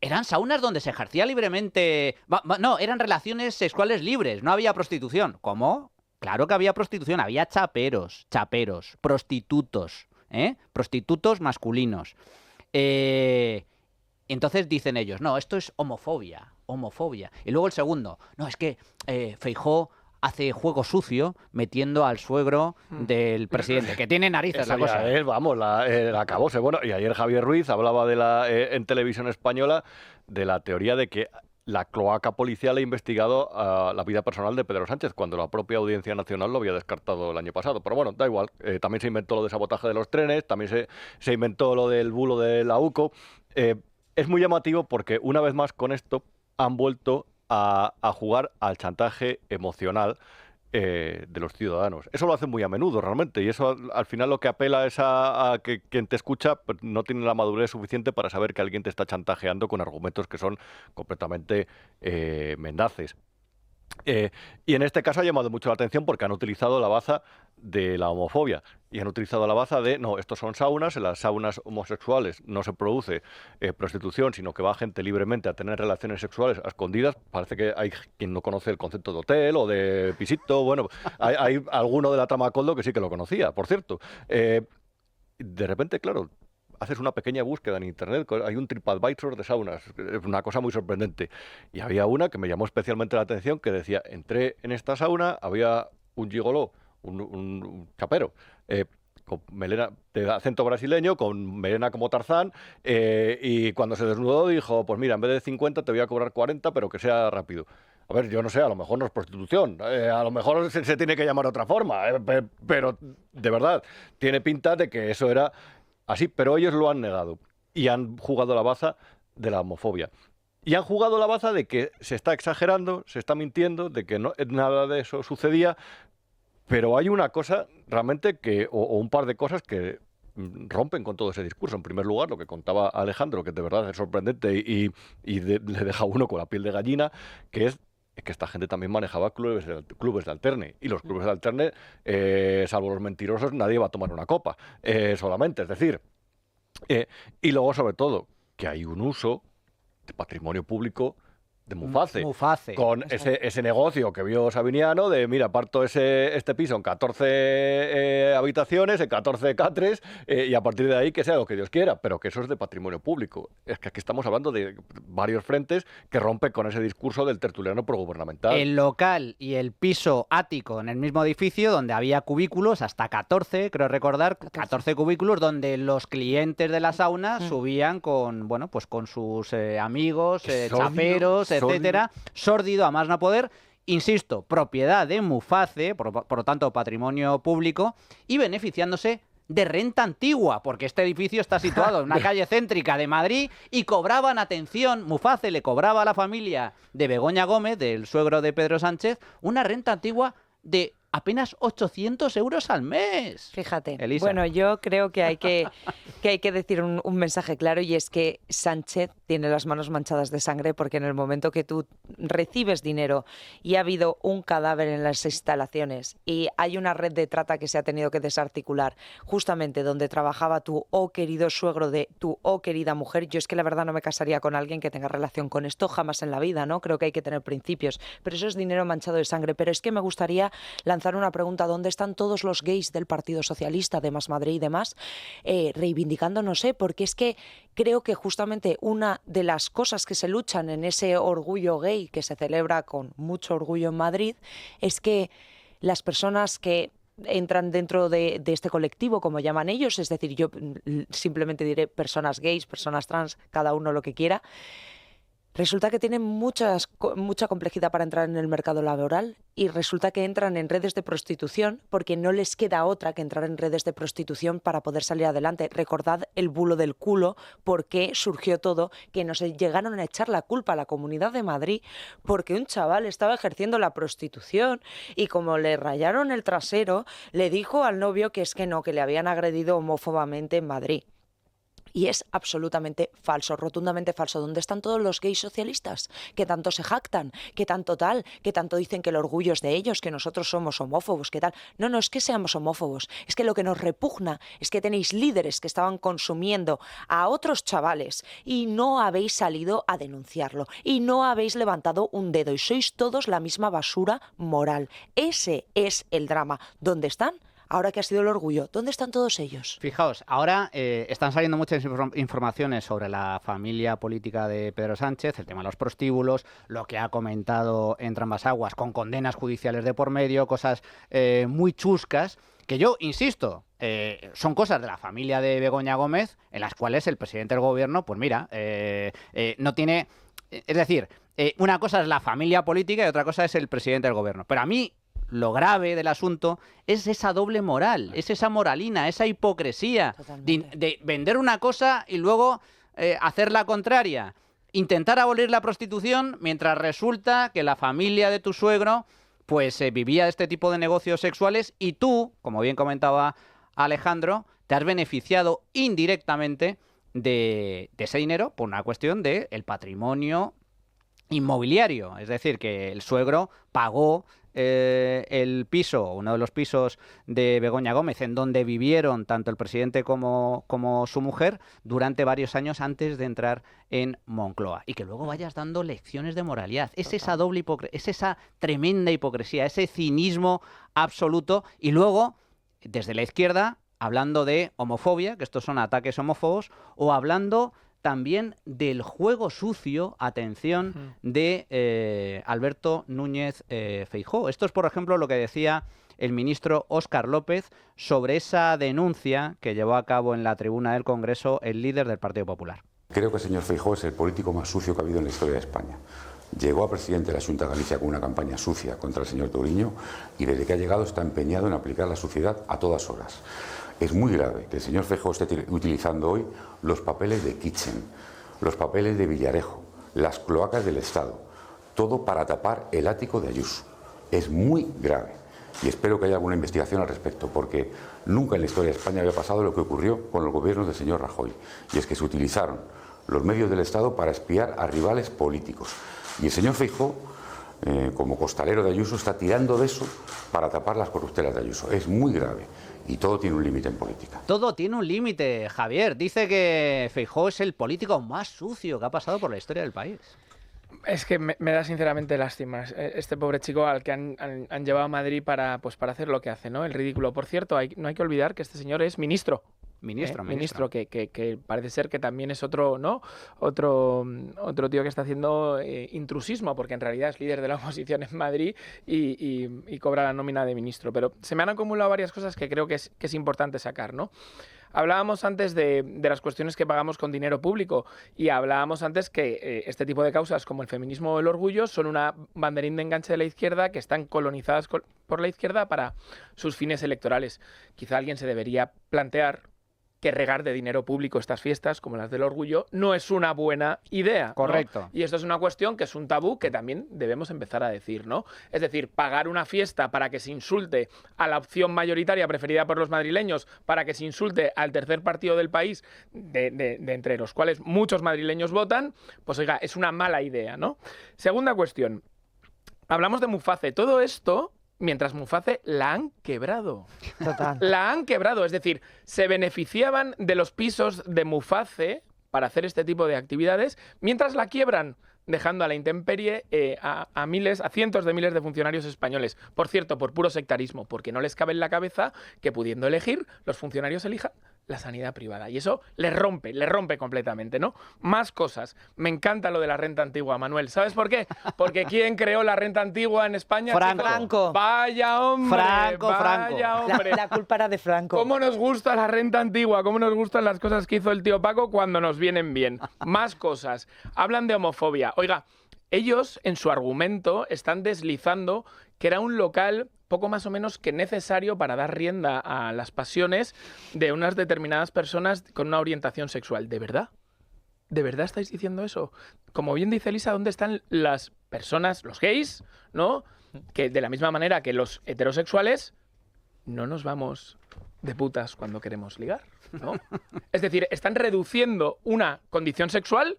eran saunas donde se ejercía libremente... No, eran relaciones sexuales libres, no había prostitución. ¿Cómo? Claro que había prostitución, había chaperos, prostitutos, prostitutos masculinos. Entonces dicen ellos, no, esto es homofobia. Y luego el segundo, no, es que Feijóo hace juego sucio metiendo al suegro del presidente, que tiene narices eso la cosa. Ya es, vamos, la acabose. Bueno, y ayer Javier Ruiz hablaba en televisión española de la teoría de que la cloaca policial ha investigado la vida personal de Pedro Sánchez, cuando la propia Audiencia Nacional lo había descartado el año pasado. Pero bueno, da igual. También se inventó lo de sabotaje de los trenes, también se inventó lo del bulo de la UCO. Es muy llamativo porque una vez más con esto han vuelto a jugar al chantaje emocional de los ciudadanos. Eso lo hacen muy a menudo realmente, y eso al final lo que apela es a que quien te escucha pues, no tiene la madurez suficiente para saber que alguien te está chantajeando con argumentos que son completamente mendaces. Y en este caso ha llamado mucho la atención porque han utilizado la baza de la homofobia y han utilizado la baza de, no, estos son saunas, en las saunas homosexuales no se produce prostitución, sino que va gente libremente a tener relaciones sexuales a escondidas. Parece que hay quien no conoce el concepto de hotel o de pisito, bueno, hay alguno de la trama Coldo que sí que lo conocía, por cierto. De repente, claro, haces una pequeña búsqueda en internet, hay un TripAdvisor de saunas, es una cosa muy sorprendente. Y había una que me llamó especialmente la atención que decía, entré en esta sauna, había un gigoló, un chapero, con melena de acento brasileño, con melena como Tarzán, y cuando se desnudó dijo, pues mira, en vez de 50 te voy a cobrar 40, pero que sea rápido. A ver, yo no sé, a lo mejor no es prostitución, a lo mejor se tiene que llamar de otra forma, pero de verdad, tiene pinta de que eso era así, pero ellos lo han negado y han jugado la baza de la homofobia. Y han jugado la baza de que se está exagerando, se está mintiendo, de que no, nada de eso sucedía, pero hay una cosa realmente o un par de cosas que rompen con todo ese discurso. En primer lugar, lo que contaba Alejandro, que de verdad es sorprendente y le deja a uno con la piel de gallina, que es que esta gente también manejaba clubes de alterne. Y los clubes de alterne, salvo los mentirosos, nadie va a tomar una copa solamente. Es decir, y luego, sobre todo, que hay un uso de patrimonio público de Muface. Con ese negocio que vio Sabiniano de, mira, parto este piso en 14 habitaciones, en 14 catres, y a partir de ahí que sea lo que Dios quiera, pero que eso es de patrimonio público. Es que aquí estamos hablando de varios frentes que rompen con ese discurso del tertuliano progubernamental. El local y el piso ático en el mismo edificio, donde había cubículos, hasta 14, creo recordar, 14 cubículos, donde los clientes de la sauna subían con, bueno, pues con sus amigos, chaperos, etcétera, sórdido a más no poder, insisto, propiedad de Muface, por lo tanto patrimonio público, y beneficiándose de renta antigua, porque este edificio está situado en una calle céntrica de Madrid y cobraban, atención, Muface le cobraba a la familia de Begoña Gómez, del suegro de Pedro Sánchez, una renta antigua de apenas 800 euros al mes. Fíjate. Elisa. Bueno, yo creo que hay que decir un mensaje claro, y es que Sánchez tiene las manos manchadas de sangre, porque en el momento que tú recibes dinero y ha habido un cadáver en las instalaciones y hay una red de trata que se ha tenido que desarticular justamente donde trabajaba tu querido suegro de tu querida mujer, yo es que la verdad no me casaría con alguien que tenga relación con esto jamás en la vida, ¿no? Creo que hay que tener principios, pero eso es dinero manchado de sangre. Pero es que me gustaría lanzar una pregunta: ¿dónde están todos los gays del Partido Socialista, de Más Madrid y demás, reivindicando? No sé, porque es que creo que justamente una de las cosas que se luchan en ese orgullo gay que se celebra con mucho orgullo en Madrid es que las personas que entran dentro de este colectivo, como llaman ellos, es decir, yo simplemente diré personas gays, personas trans, cada uno lo que quiera, Resulta que tienen mucha complejidad para entrar en el mercado laboral y resulta que entran en redes de prostitución porque no les queda otra que entrar en redes de prostitución para poder salir adelante. Recordad el bulo del culo, por qué surgió todo, que nos llegaron a echar la culpa a la Comunidad de Madrid porque un chaval estaba ejerciendo la prostitución y como le rayaron el trasero, le dijo al novio que es que no, que le habían agredido homófobamente en Madrid. Y es absolutamente falso, rotundamente falso. ¿Dónde están todos los gays socialistas? Que tanto se jactan, que tanto tal, que tanto dicen que el orgullo es de ellos, que nosotros somos homófobos, que tal. No, no es que seamos homófobos, es que lo que nos repugna es que tenéis líderes que estaban consumiendo a otros chavales y no habéis salido a denunciarlo y no habéis levantado un dedo y sois todos la misma basura moral. Ese es el drama. ¿Dónde están? Ahora que ha sido el orgullo, ¿dónde están todos ellos? Fijaos, ahora están saliendo muchas informaciones sobre la familia política de Pedro Sánchez, el tema de los prostíbulos, lo que ha comentado Entre Ambas Aguas, con condenas judiciales de por medio, cosas muy chuscas, que yo insisto, son cosas de la familia de Begoña Gómez, en las cuales el presidente del gobierno, pues mira, no tiene... Es decir, una cosa es la familia política y otra cosa es el presidente del gobierno. Pero a mí... Lo grave del asunto es esa doble moral, es esa moralina, esa hipocresía de vender una cosa y luego hacer la contraria. Intentar abolir la prostitución mientras resulta que la familia de tu suegro pues vivía de este tipo de negocios sexuales y tú, como bien comentaba Alejandro, te has beneficiado indirectamente de ese dinero por una cuestión del patrimonio inmobiliario. Es decir, que el suegro pagó el piso, uno de los pisos de Begoña Gómez, en donde vivieron tanto el presidente como su mujer durante varios años antes de entrar en Moncloa. Y que luego vayas dando lecciones de moralidad. Es esa doble hipocresía, es esa tremenda hipocresía, ese cinismo absoluto. Y luego, desde la izquierda, hablando de homofobia, que estos son ataques homófobos, o hablando también del juego sucio, atención, de Alberto Núñez Feijóo. Esto es, por ejemplo, lo que decía el ministro Óscar López sobre esa denuncia que llevó a cabo en la tribuna del Congreso el líder del Partido Popular. Creo que el señor Feijóo es el político más sucio que ha habido en la historia de España. Llegó a presidente de la Xunta de Galicia con una campaña sucia contra el señor Touriño y desde que ha llegado está empeñado en aplicar la suciedad a todas horas. Es muy grave que el señor Feijóo esté utilizando hoy los papeles de Kitchen, los papeles de Villarejo, las cloacas del Estado, todo para tapar el ático de Ayuso. Es muy grave y espero que haya alguna investigación al respecto, porque nunca en la historia de España había pasado lo que ocurrió con los gobiernos del señor Rajoy, y es que se utilizaron los medios del Estado para espiar a rivales políticos. Y el señor Feijóo, como costalero de Ayuso, está tirando de eso para tapar las corruptelas de Ayuso. Es muy grave. Y todo tiene un límite en política. Todo tiene un límite, Javier. Dice que Feijóo es el político más sucio que ha pasado por la historia del país. Es que me da sinceramente lástima este pobre chico al que han llevado a Madrid para hacer lo que hace, ¿no? El ridículo. Por cierto, no hay que olvidar que este señor es ministro. Ministro, que parece ser que también es otro, ¿no? Otro tío que está haciendo intrusismo, porque en realidad es líder de la oposición en Madrid y cobra la nómina de ministro. Pero se me han acumulado varias cosas que creo que es importante sacar, ¿no? Hablábamos antes de las cuestiones que pagamos con dinero público y hablábamos antes que este tipo de causas como el feminismo o el orgullo son una banderín de enganche de la izquierda que están colonizadas por la izquierda para sus fines electorales. Quizá alguien se debería plantear que regar de dinero público estas fiestas, como las del orgullo, no es una buena idea. Correcto. ¿No? Y esto es una cuestión que es un tabú que también debemos empezar a decir, ¿no? Es decir, pagar una fiesta para que se insulte a la opción mayoritaria preferida por los madrileños, para que se insulte al tercer partido del país, de entre los cuales muchos madrileños votan, pues oiga, es una mala idea, ¿no? Segunda cuestión. Hablamos de Muface. Todo esto... mientras Muface la han quebrado. Total. La han quebrado, es decir, se beneficiaban de los pisos de Muface para hacer este tipo de actividades, mientras la quiebran, dejando a la intemperie a cientos de miles de funcionarios españoles. Por cierto, por puro sectarismo, porque no les cabe en la cabeza que pudiendo elegir, los funcionarios elijan la sanidad privada. Y eso le rompe completamente, ¿no? Más cosas. Me encanta lo de la renta antigua, Manuel. ¿Sabes por qué? Porque ¿quién creó la renta antigua en España? Franco. Vaya hombre. Vaya hombre. La culpa era de Franco. ¿Cómo nos gusta la renta antigua? ¿Cómo nos gustan las cosas que hizo el tío Paco cuando nos vienen bien? Más cosas. Hablan de homofobia. Oiga, ellos en su argumento están deslizando que era un local poco más o menos que necesario para dar rienda a las pasiones de unas determinadas personas con una orientación sexual. ¿De verdad? ¿De verdad estáis diciendo eso? Como bien dice Elisa, ¿dónde están las personas, los gays, ¿no? Que de la misma manera que los heterosexuales no nos vamos de putas cuando queremos ligar, ¿no? Es decir, están reduciendo una condición sexual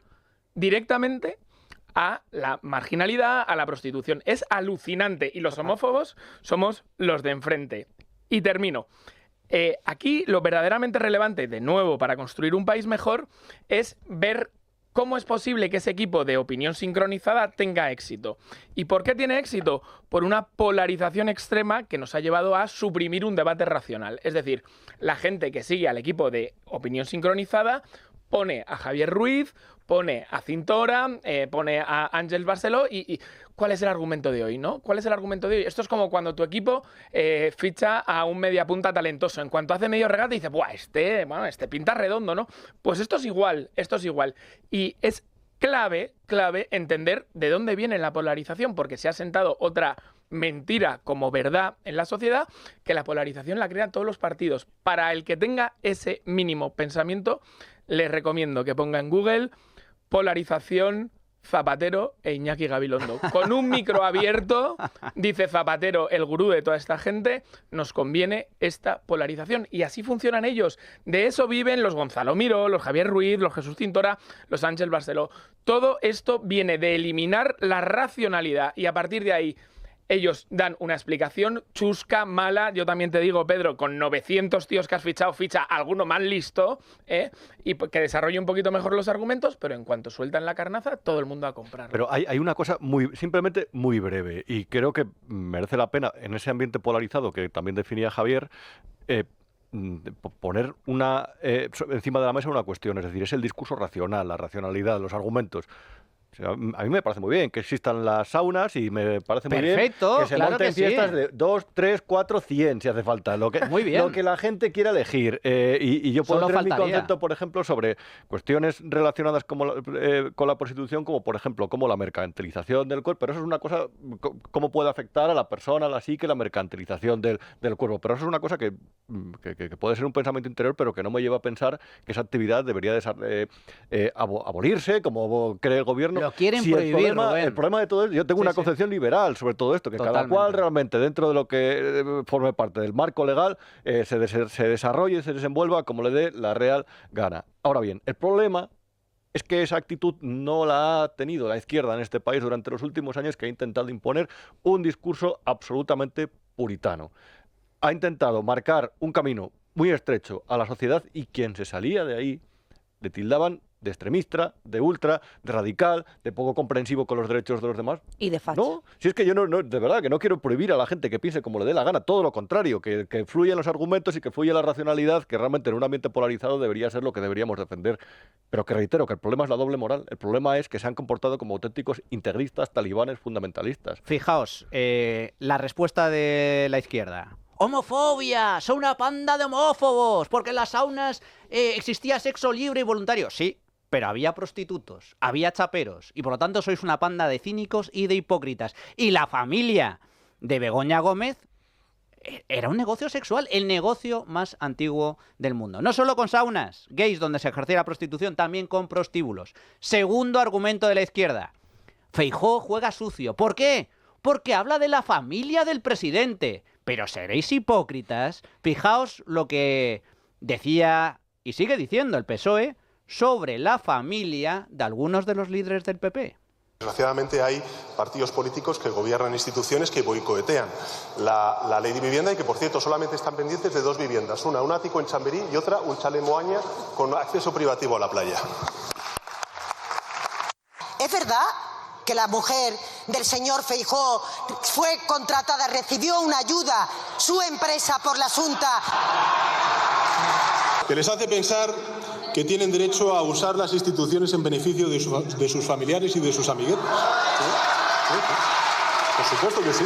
directamente a la marginalidad, a la prostitución. Es alucinante. Y los homófobos somos los de enfrente. Y termino. Aquí lo verdaderamente relevante, de nuevo, para construir un país mejor, es ver cómo es posible que ese equipo de opinión sincronizada tenga éxito. ¿Y por qué tiene éxito? Por una polarización extrema que nos ha llevado a suprimir un debate racional. Es decir, la gente que sigue al equipo de opinión sincronizada pone a Javier Ruiz, pone a Cintora, pone a Ángel Barceló y ¿cuál es el argumento de hoy, no? ¿Cuál es el argumento de hoy? Esto es como cuando tu equipo ficha a un mediapunta talentoso. En cuanto hace medio regate dice, ¡buah, este pinta redondo, ¿no? Pues esto es igual. Y es clave entender de dónde viene la polarización, porque se ha sentado otra mentira como verdad en la sociedad, que la polarización la crean todos los partidos. Para el que tenga ese mínimo pensamiento, les recomiendo que ponga en Google polarización Zapatero e Iñaki Gabilondo. Con un micro abierto, dice Zapatero, el gurú de toda esta gente, nos conviene esta polarización. Y así funcionan ellos. De eso viven los Gonzalo Miró, los Javier Ruiz, los Jesús Cintora, los Ángel Barceló. Todo esto viene de eliminar la racionalidad y a partir de ahí ellos dan una explicación chusca, mala. Yo también te digo, Pedro, con 900 tíos que has fichado, ficha alguno más listo, y que desarrolle un poquito mejor los argumentos, pero en cuanto sueltan la carnaza, todo el mundo a comprarlo. Pero hay una cosa simplemente muy breve, y creo que merece la pena, en ese ambiente polarizado que también definía Javier, poner encima de la mesa una cuestión, es decir, es el discurso racional, la racionalidad, los argumentos. A mí me parece muy bien que existan las saunas y me parece muy bien que se monten fiestas de 2, 3, 4, 100 si hace falta. Lo que la gente quiera elegir. Y yo puedo tener mi concepto, por ejemplo, sobre cuestiones relacionadas con la prostitución, como por ejemplo, como la mercantilización del cuerpo. Pero eso es una cosa, cómo puede afectar a la persona, a la psique, la mercantilización del cuerpo. Pero eso es una cosa que puede ser un pensamiento interior, pero que no me lleva a pensar que esa actividad debería abolirse, como cree el gobierno. Lo quieren prohibir, el problema de todo es, yo tengo una concepción liberal sobre todo esto, que cada cual realmente dentro de lo que forme parte del marco legal se desarrolle, se desenvuelva como le dé la real gana. Ahora bien, el problema es que esa actitud no la ha tenido la izquierda en este país durante los últimos años, que ha intentado imponer un discurso absolutamente puritano. Ha intentado marcar un camino muy estrecho a la sociedad y quien se salía de ahí le tildaban de extremista, de ultra, de radical, de poco comprensivo con los derechos de los demás. Y de facho. No, si es que yo no, de verdad, que no quiero prohibir a la gente que piense como le dé la gana, todo lo contrario, que fluyan los argumentos y que fluya la racionalidad, que realmente en un ambiente polarizado debería ser lo que deberíamos defender. Pero que reitero, que el problema es la doble moral. El problema es que se han comportado como auténticos integristas, talibanes, fundamentalistas. Fijaos, la respuesta de la izquierda. ¡Homofobia! ¡Son una panda de homófobos! Porque en las saunas existía sexo libre y voluntario. Sí, pero había prostitutos, había chaperos, y por lo tanto sois una panda de cínicos y de hipócritas. Y la familia de Begoña Gómez era un negocio sexual, el negocio más antiguo del mundo. No solo con saunas gays donde se ejercía la prostitución, también con prostíbulos. Segundo argumento de la izquierda. Feijóo juega sucio. ¿Por qué? Porque habla de la familia del presidente. Pero seréis hipócritas. Fijaos lo que decía y sigue diciendo el PSOE sobre la familia de algunos de los líderes del PP. Desgraciadamente hay partidos políticos que gobiernan instituciones que boicotean la ley de vivienda y que, por cierto, solamente están pendientes de 2 viviendas. Una, un ático en Chamberí, y otra, un chalet Moaña con acceso privativo a la playa. ¿Es verdad que la mujer del señor Feijóo fue contratada, recibió una ayuda, su empresa, por la Xunta? que les hace pensar que tienen derecho a usar las instituciones en beneficio de sus familiares y de sus amiguetes. ¿Sí? Por supuesto que sí.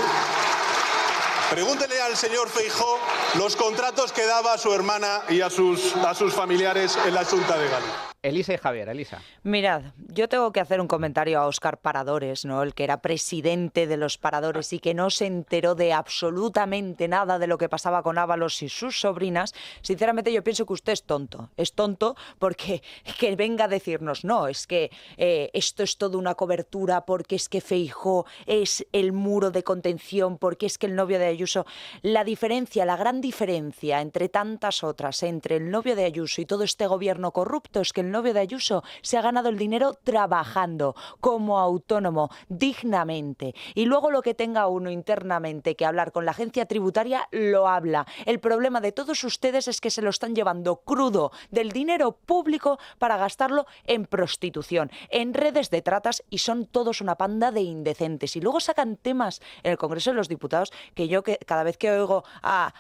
Pregúntele al señor Feijóo los contratos que daba a su hermana y a sus familiares en la Xunta de Galicia. Elisa y Javier, Elisa. Mirad, yo tengo que hacer un comentario a Óscar Paradores, ¿no? El que era presidente de los Paradores y que no se enteró de absolutamente nada de lo que pasaba con Ábalos y sus sobrinas. Sinceramente, yo pienso que usted es tonto. Es tonto porque que venga a decirnos, no, es que esto es todo una cobertura, porque es que Feijóo es el muro de contención, porque es que el novio de Ayuso... La diferencia, la gran diferencia entre tantas otras, entre el novio de Ayuso y todo este gobierno corrupto, es que el novio de Ayuso se ha ganado el dinero trabajando como autónomo, dignamente. Y luego lo que tenga uno internamente que hablar con la agencia tributaria, lo habla. El problema de todos ustedes es que se lo están llevando crudo del dinero público para gastarlo en prostitución, en redes de tratas, y son todos una panda de indecentes. Y luego sacan temas en el Congreso de los Diputados que yo cada vez que oigo a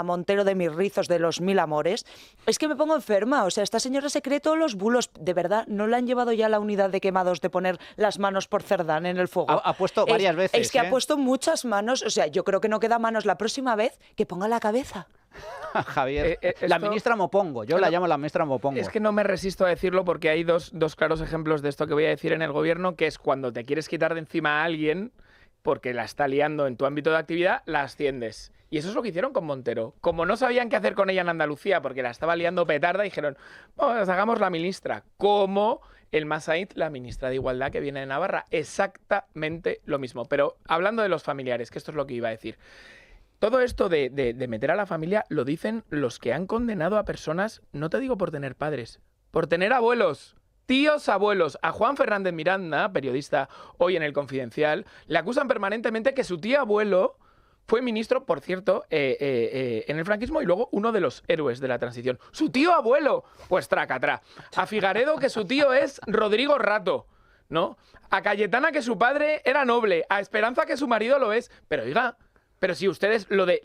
Montero de mis rizos de los 1000 amores, es que me pongo enferma. O sea, esta señora se cree todos los bulos. De verdad, ¿no le han llevado ya a la unidad de quemados de poner las manos por Cerdán en el fuego? Ha puesto varias veces. Es que ha puesto muchas manos. O sea, yo creo que no queda manos. La próxima vez que ponga la cabeza. Javier, la ministra Mopongo. Yo la llamo la ministra Mopongo. Es que no me resisto a decirlo porque hay dos claros ejemplos de esto que voy a decir en el gobierno, que es cuando te quieres quitar de encima a alguien porque la está liando en tu ámbito de actividad, la asciendes. Y eso es lo que hicieron con Montero. Como no sabían qué hacer con ella en Andalucía porque la estaba liando petarda, dijeron, pues hagamos la ministra. Como el Massaid, la ministra de Igualdad que viene de Navarra. Exactamente lo mismo. Pero hablando de los familiares, que esto es lo que iba a decir. Todo esto de meter a la familia lo dicen los que han condenado a personas, no te digo por tener padres, por tener abuelos. Tíos abuelos. A Juan Fernández Miranda, periodista hoy en El Confidencial, le acusan permanentemente que su tío abuelo fue ministro, por cierto, en el franquismo y luego uno de los héroes de la transición. ¡Su tío abuelo! Pues tracatrá. A Figaredo, que su tío es Rodrigo Rato, ¿no? A Cayetana, que su padre era noble. A Esperanza, que su marido lo es. Pero oiga... Pero si ustedes, lo de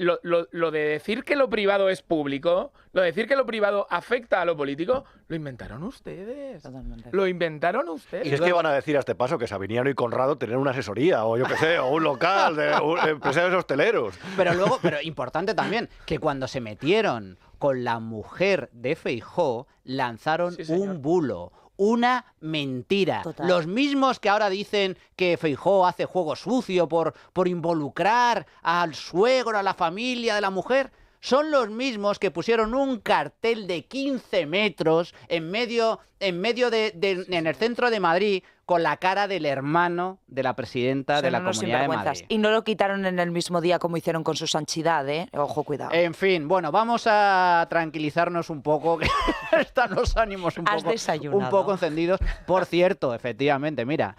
decir que lo privado es público, lo de decir que lo privado afecta a lo político, lo inventaron ustedes. Totalmente. Lo inventaron ustedes. Y es que van a decir a este paso que Sabiniano y Conrado tenían una asesoría, o yo qué sé, o un local de empresarios hosteleros. Pero luego, pero importante también, que cuando se metieron con la mujer de Feijóo, lanzaron un bulo. Una mentira. Total. Los mismos que ahora dicen que Feijóo hace juego sucio por involucrar al suegro, a la familia de la mujer, son los mismos que pusieron un cartel de 15 metros en el centro de Madrid con la cara del hermano de la presidenta de la Comunidad de Madrid. Y no lo quitaron en el mismo día como hicieron con su Sanchidad, ¿eh? Ojo, cuidado. En fin, bueno, vamos a tranquilizarnos un poco, que están los ánimos un poco encendidos. Por cierto, efectivamente, mira,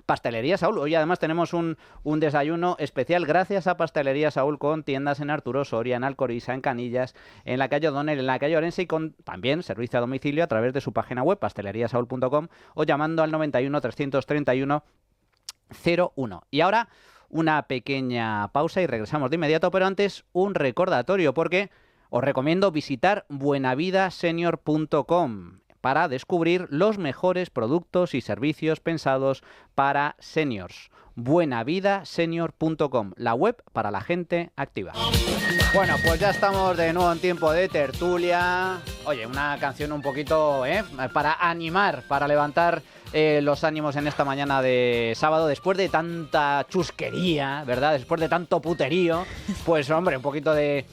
Pastelería Saúl. Hoy además tenemos un desayuno especial gracias a Pastelería Saúl, con tiendas en Arturo Soria, en Alcoriza, en Canillas, en la calle O'Donnell, en la calle Orense, y con también servicio a domicilio a través de su página web, pasteleriasaúl.com, o llamando al 91 331 01. Y ahora una pequeña pausa y regresamos de inmediato, pero antes un recordatorio, porque os recomiendo visitar buenavidasenior.com para descubrir los mejores productos y servicios pensados para seniors. buenavidasenior.com, la web para la gente activa. Bueno, pues ya estamos de nuevo en tiempo de tertulia. Oye, una canción un poquito para animar, para levantar los ánimos en esta mañana de sábado, después de tanta chusquería, ¿verdad? Después de tanto puterío, pues hombre, un poquito de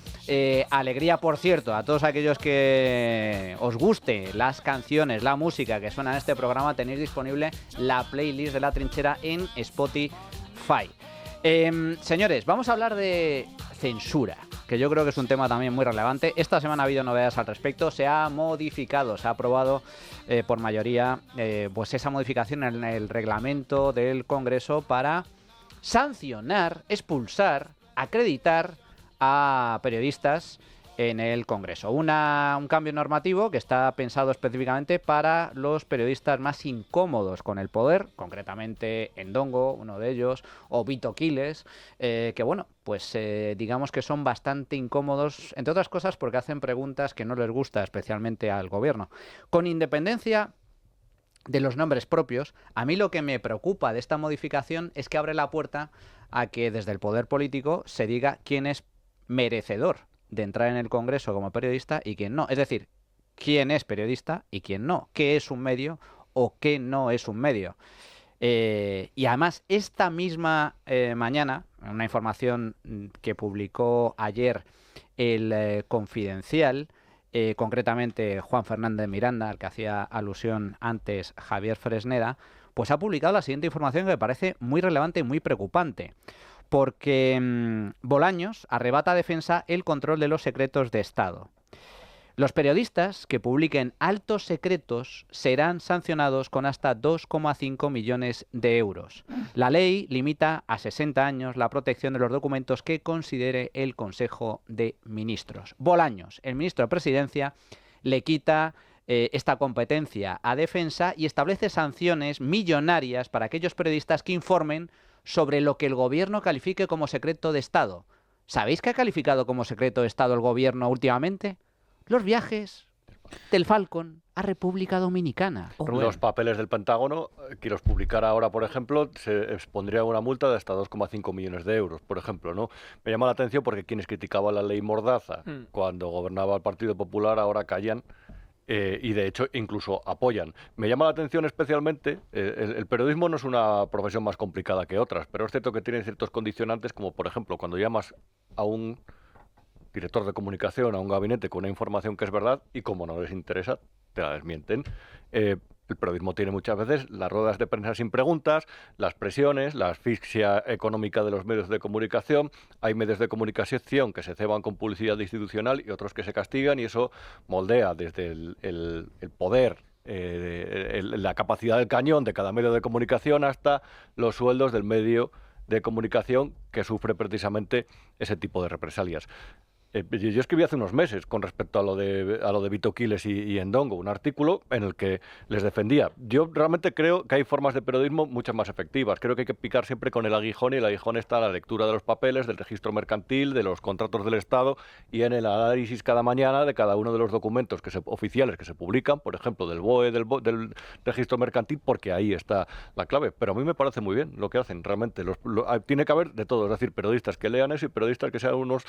alegría. Por cierto, a todos aquellos que os guste las canciones, la música que suena en este programa, tenéis disponible la playlist de La Trinchera en Spotify. Señores, vamos a hablar de censura, que yo creo que es un tema también muy relevante. Esta semana ha habido novedades al respecto. Se ha modificado, se ha aprobado por mayoría pues esa modificación en el reglamento del Congreso para sancionar, expulsar, acreditar a periodistas en el Congreso. Un cambio normativo que está pensado específicamente para los periodistas más incómodos con el poder, concretamente Ndongo, uno de ellos, o Vito Quiles, que bueno, pues digamos que son bastante incómodos, entre otras cosas porque hacen preguntas que no les gusta especialmente al gobierno. Con independencia de los nombres propios, a mí lo que me preocupa de esta modificación es que abre la puerta a que desde el poder político se diga quién es merecedor de entrar en el Congreso como periodista y quién no. Es decir, quién es periodista y quién no, qué es un medio o qué no es un medio. Y además, esta misma mañana, una información que publicó ayer el Confidencial, concretamente Juan Fernández Miranda, al que hacía alusión antes Javier Fresneda, pues ha publicado la siguiente información que me parece muy relevante y muy preocupante. Porque Bolaños arrebata a Defensa el control de los secretos de Estado. Los periodistas que publiquen altos secretos serán sancionados con hasta 2,5 millones de euros. La ley limita a 60 años la protección de los documentos que considere el Consejo de Ministros. Bolaños, el ministro de Presidencia, le quita esta competencia a Defensa y establece sanciones millonarias para aquellos periodistas que informen sobre lo que el gobierno califique como secreto de Estado. ¿Sabéis qué ha calificado como secreto de Estado el gobierno últimamente? Los viajes del Falcon a República Dominicana. Los papeles del Pentágono, que los publicara ahora, por ejemplo, se expondría una multa de hasta 2,5 millones de euros, por ejemplo, ¿no? Me llama la atención porque quienes criticaban la ley Mordaza cuando gobernaba el Partido Popular ahora callan. Y de hecho incluso apoyan. Me llama la atención especialmente, el periodismo no es una profesión más complicada que otras, pero es cierto que tiene ciertos condicionantes, como por ejemplo cuando llamas a un director de comunicación, a un gabinete con una información que es verdad y como no les interesa, te la desmienten. El periodismo tiene muchas veces las ruedas de prensa sin preguntas, las presiones, la asfixia económica de los medios de comunicación. Hay medios de comunicación que se ceban con publicidad institucional y otros que se castigan, y eso moldea desde el poder, la capacidad del cañón de cada medio de comunicación hasta los sueldos del medio de comunicación que sufre precisamente ese tipo de represalias. Yo escribí hace unos meses con respecto a lo de Vito Quiles y Ndongo, un artículo en el que les defendía. Yo realmente creo que hay formas de periodismo mucho más efectivas. Creo que hay que picar siempre con el aguijón, y el aguijón está en la lectura de los papeles, del registro mercantil, de los contratos del Estado y en el análisis cada mañana de cada uno de los documentos oficiales que se publican, por ejemplo, del BOE, del registro mercantil, porque ahí está la clave. Pero a mí me parece muy bien lo que hacen, realmente. Tiene que haber de todo, es decir, periodistas que lean eso y periodistas que sean unos...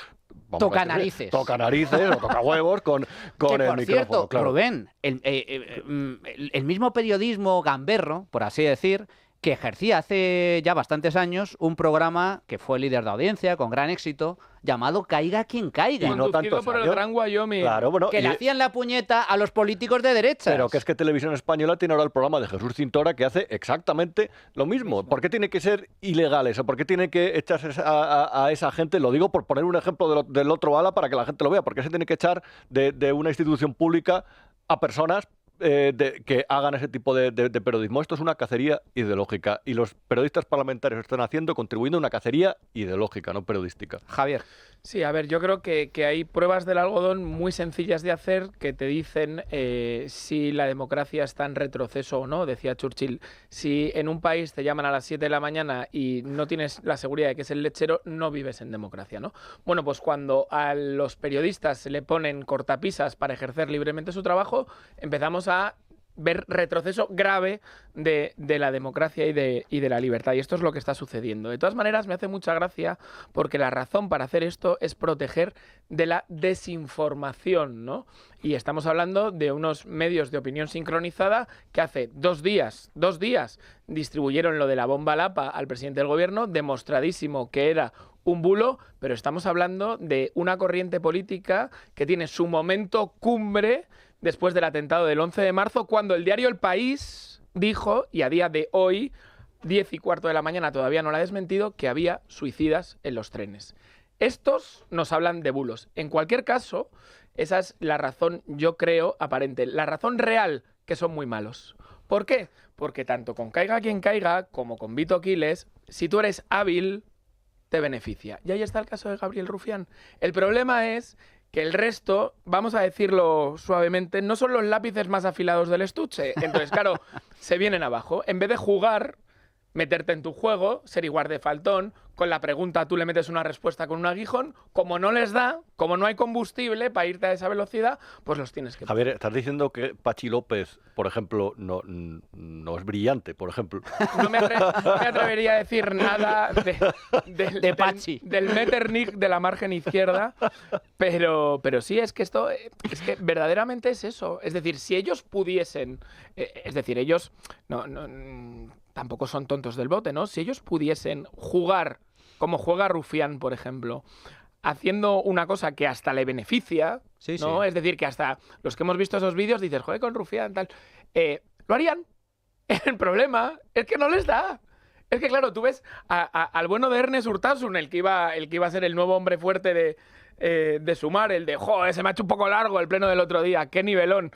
Toca narices o toca huevos con que, el por micrófono. Cierto, claro. Rubén, el mismo periodismo gamberro, por así decir, que ejercía hace ya bastantes años un programa que fue líder de audiencia, con gran éxito, llamado Caiga quien caiga. Y no tanto por el Gran Wyoming. Claro, bueno, que le hacían la puñeta a los políticos de derechas. Pero que es que Televisión Española tiene ahora el programa de Jesús Cintora que hace exactamente lo mismo. ¿Por qué tiene que ser ilegal eso? ¿Por qué tiene que echarse a esa gente? Lo digo por poner un ejemplo del otro ala para que la gente lo vea. ¿Por qué se tiene que echar de una institución pública a personas que hagan ese tipo de periodismo? Esto es una cacería ideológica y los periodistas parlamentarios están contribuyendo a una cacería ideológica, no periodística. Javier. Sí, a ver, yo creo que hay pruebas del algodón muy sencillas de hacer que te dicen si la democracia está en retroceso o no. Decía Churchill, si en un país te llaman a las 7 de la mañana y no tienes la seguridad de que es el lechero, no vives en democracia, ¿no? Bueno, pues cuando a los periodistas se le ponen cortapisas para ejercer libremente su trabajo, empezamos a ver retroceso grave de la democracia y de la libertad. Y esto es lo que está sucediendo. De todas maneras, me hace mucha gracia porque la razón para hacer esto es proteger de la desinformación, ¿no? Y estamos hablando de unos medios de opinión sincronizada que hace 2 días, distribuyeron lo de la bomba Lapa al presidente del gobierno, demostradísimo que era un bulo, pero estamos hablando de una corriente política que tiene su momento cumbre después del atentado del 11 de marzo, cuando el diario El País dijo, y a día de hoy, 10:15 de la mañana, todavía no lo ha desmentido, que había suicidas en los trenes. Estos nos hablan de bulos. En cualquier caso, esa es la razón, yo creo, aparente. La razón real, que son muy malos. ¿Por qué? Porque tanto con Caiga quien caiga, como con Vito Quiles, si tú eres hábil, te beneficia. Y ahí está el caso de Gabriel Rufián. El problema es que el resto, vamos a decirlo suavemente, no son los lápices más afilados del estuche. Entonces, claro, se vienen abajo. En vez de jugar, meterte en tu juego, ser igual de faltón, con la pregunta tú le metes una respuesta con un aguijón, como no les da, como no hay combustible para irte a esa velocidad, pues los tienes que... Javier, estás diciendo que Pachi López, por ejemplo, no es brillante, por ejemplo. No me atrevería a decir nada de Pachi. Del Metternich de la margen izquierda, pero sí, es que verdaderamente es eso. Es decir, si ellos pudiesen, ellos tampoco son tontos del bote, ¿no? Si ellos pudiesen jugar como juega Rufián, por ejemplo, haciendo una cosa que hasta le beneficia, ¿no? Sí. Es decir, que hasta los que hemos visto esos vídeos dices, joder, con Rufián, tal, lo harían. El problema es que no les da. Es que, claro, tú ves al bueno de Ernest Urtasun, el que iba a ser el nuevo hombre fuerte de Sumar, el de, joder, se me ha hecho un poco largo el pleno del otro día, qué nivelón.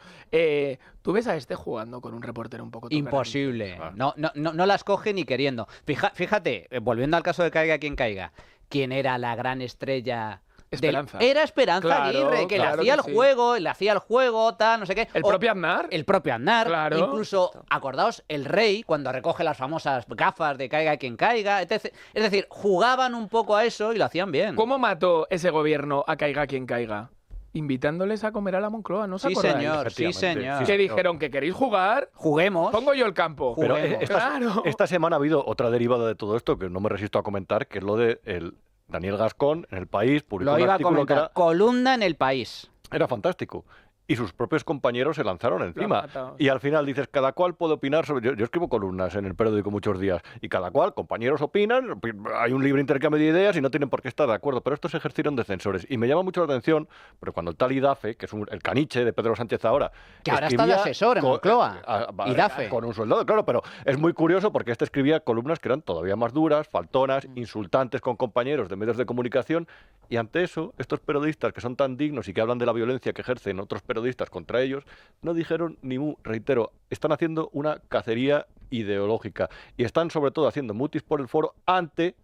Tú ves a este jugando con un reportero un poco... Imposible. No las coge ni queriendo. Fíjate, volviendo al caso de Caiga quien caiga, ¿quién era la gran estrella? Esperanza. Era Esperanza Aguirre, que le hacía el juego, tal, no sé qué. El propio Aznar. El propio Aznar. Claro. Incluso, acordaos, el Rey, cuando recoge las famosas gafas de Caiga quien caiga, etc. Es decir, jugaban un poco a eso y lo hacían bien. ¿Cómo mató ese gobierno a Caiga quien caiga? Invitándoles a comer a la Moncloa, ¿no se acordáis? Sí, señor. Que dijeron que queréis jugar. Juguemos. Pongo yo el campo. Pero esta semana ha habido otra derivada de todo esto que no me resisto a comentar, que es lo de Daniel Gascón en El País publicó un artículo que era columna en El País. Era fantástico. Y sus propios compañeros se lanzaron encima. Y al final dices, cada cual puede opinar sobre... Yo escribo columnas en el periódico muchos días. Y cada cual, compañeros opinan, hay un libre intercambio de ideas y no tienen por qué estar de acuerdo. Pero estos ejercieron de censores. Y me llama mucho la atención, pero cuando el tal Idafe, que es el caniche de Pedro Sánchez ahora... Que ahora está de asesor en Moncloa. Idafe. Con un soldado, claro. Pero es muy curioso porque este escribía columnas que eran todavía más duras, faltonas, insultantes con compañeros de medios de comunicación. Y ante eso, estos periodistas que son tan dignos y que hablan de la violencia que ejercen otros periodistas contra ellos, no dijeron ni mu. Reitero, están haciendo una cacería ideológica y están sobre todo haciendo mutis por el foro ante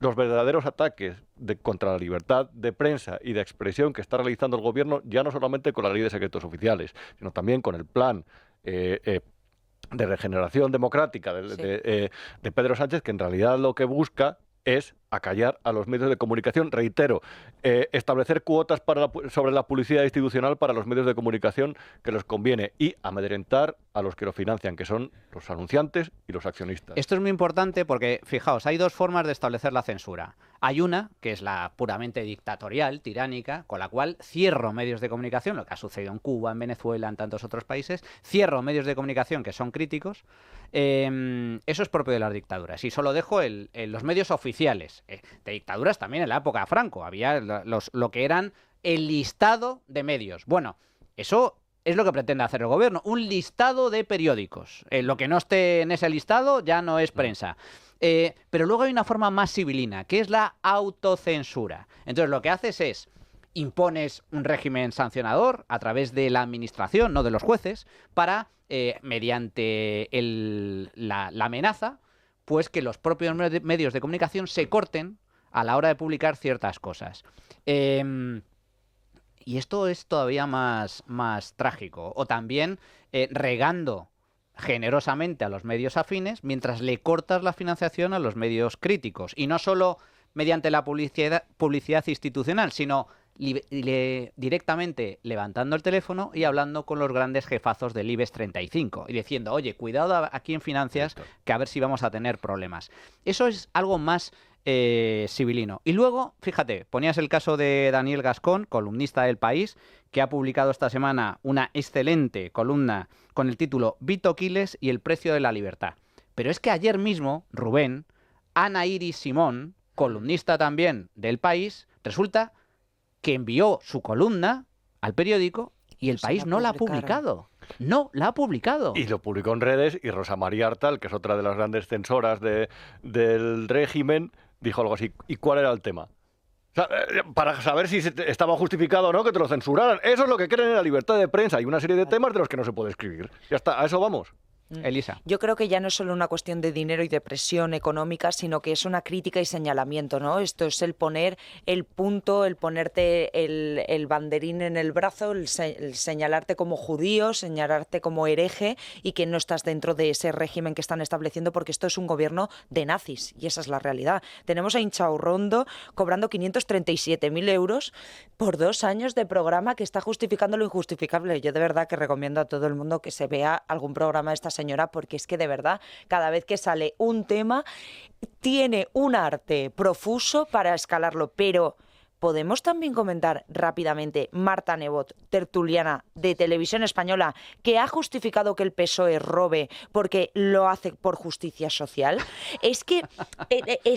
los verdaderos ataques contra la libertad de prensa y de expresión que está realizando el gobierno, ya no solamente con la ley de secretos oficiales, sino también con el plan de regeneración democrática de Pedro Sánchez, que en realidad lo que busca es acallar a los medios de comunicación. Reitero, establecer cuotas sobre la publicidad institucional para los medios de comunicación que les conviene y amedrentar a los que lo financian, que son los anunciantes y los accionistas. Esto es muy importante porque, fijaos, hay dos formas de establecer la censura. Hay una, que es la puramente dictatorial, tiránica, con la cual cierro medios de comunicación, lo que ha sucedido en Cuba, en Venezuela, en tantos otros países, cierro medios de comunicación que son críticos. Eso es propio de las dictaduras. Y solo dejo los medios oficiales. De dictaduras también en la época de Franco. Había lo que eran el listado de medios. Bueno, eso es lo que pretende hacer el gobierno. Un listado de periódicos. Lo que no esté en ese listado ya no es prensa. Pero luego hay una forma más civilina, que es la autocensura. Entonces lo que haces es impones un régimen sancionador a través de la administración, no de los jueces, para, mediante la amenaza, pues que los propios medios de comunicación se corten a la hora de publicar ciertas cosas. Y esto es todavía más trágico. O también regando generosamente a los medios afines mientras le cortas la financiación a los medios críticos. Y no solo mediante la publicidad institucional, sino directamente levantando el teléfono y hablando con los grandes jefazos del IBEX 35 y diciendo, oye, cuidado aquí en finanzas, que a ver si vamos a tener problemas. Eso es algo más civilino. Y luego, fíjate, ponías el caso de Daniel Gascón, columnista del País, que ha publicado esta semana una excelente columna con el título Vito Quiles y el precio de la libertad. Pero es que ayer mismo, Rubén, Ana Iris Simón, columnista también del País, resulta que envió su columna al periódico y el País no la ha publicado. No la ha publicado. Y lo publicó en redes y Rosa María Artal, que es otra de las grandes censoras del régimen, dijo algo así. ¿Y cuál era el tema? O sea, para saber si estaba justificado o no que te lo censuraran. Eso es lo que creen en la libertad de prensa. Hay una serie de temas de los que no se puede escribir. Ya está, a eso vamos. Elisa. Yo creo que ya no es solo una cuestión de dinero y de presión económica, sino que es una crítica y señalamiento, ¿no? Esto es el poner el punto, el ponerte el banderín en el brazo, el señalarte como judío, señalarte como hereje y que no estás dentro de ese régimen que están estableciendo, porque esto es un gobierno de nazis y esa es la realidad. Tenemos a Inchaurrondo cobrando 537.000 euros por 2 años de programa que está justificando lo injustificable. Yo de verdad que recomiendo a todo el mundo que se vea algún programa de esta señora, porque es que de verdad cada vez que sale un tema tiene un arte profuso para escalarlo. Pero podemos también comentar rápidamente Marta Nebot, tertuliana de Televisión Española, que ha justificado que el PSOE robe porque lo hace por justicia social. Es que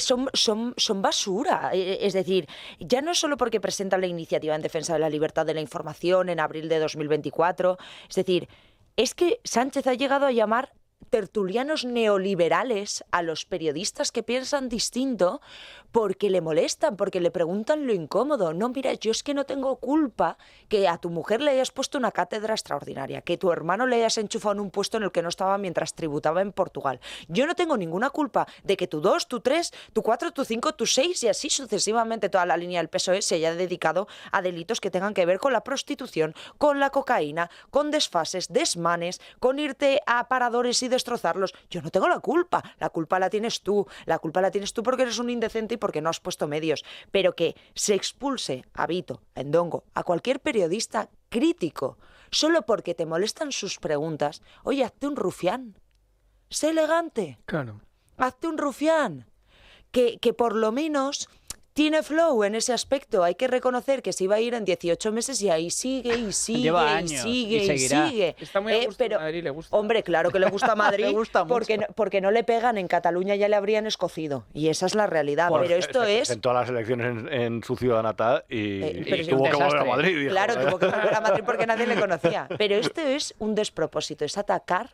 son basura. Es decir, ya no solo porque presentan la iniciativa en defensa de la libertad de la información en abril de 2024, es decir, es que Sánchez ha llegado a llamar tertulianos neoliberales a los periodistas que piensan distinto porque le molestan, porque le preguntan lo incómodo. No, mira, yo es que no tengo culpa que a tu mujer le hayas puesto una cátedra extraordinaria, que tu hermano le hayas enchufado en un puesto en el que no estaba mientras tributaba en Portugal. Yo no tengo ninguna culpa de que tu 2, tu 3, tu 4, tu 5, tu 6 y así sucesivamente toda la línea del PSOE se haya dedicado a delitos que tengan que ver con la prostitución, con la cocaína, con desfases, desmanes, con irte a paradores y destrozarlos. Yo no tengo la culpa la tienes tú, porque eres un indecente y porque no has puesto medios, pero que se expulse a Vito, a Endongo, a cualquier periodista crítico, solo porque te molestan sus preguntas. Oye, hazte un rufián, sé elegante, claro. Hazte un rufián, que por lo menos tiene flow en ese aspecto. Hay que reconocer que se iba a ir en 18 meses y ahí sigue y sigue. Lleva y años sigue y seguirá. sigue. Está muy a gusto pero, en Madrid, le gusta. Hombre, claro que le gusta Madrid, Le gusta mucho. porque no le pegan. En Cataluña ya le habrían escocido. Y esa es la realidad. Pero esto es... En todas las elecciones en su ciudad natal y pero tuvo es un que volver a desastre. Madrid. Dijo, Claro, tuvo que volver a Madrid porque nadie le conocía. Pero esto es un despropósito, es atacar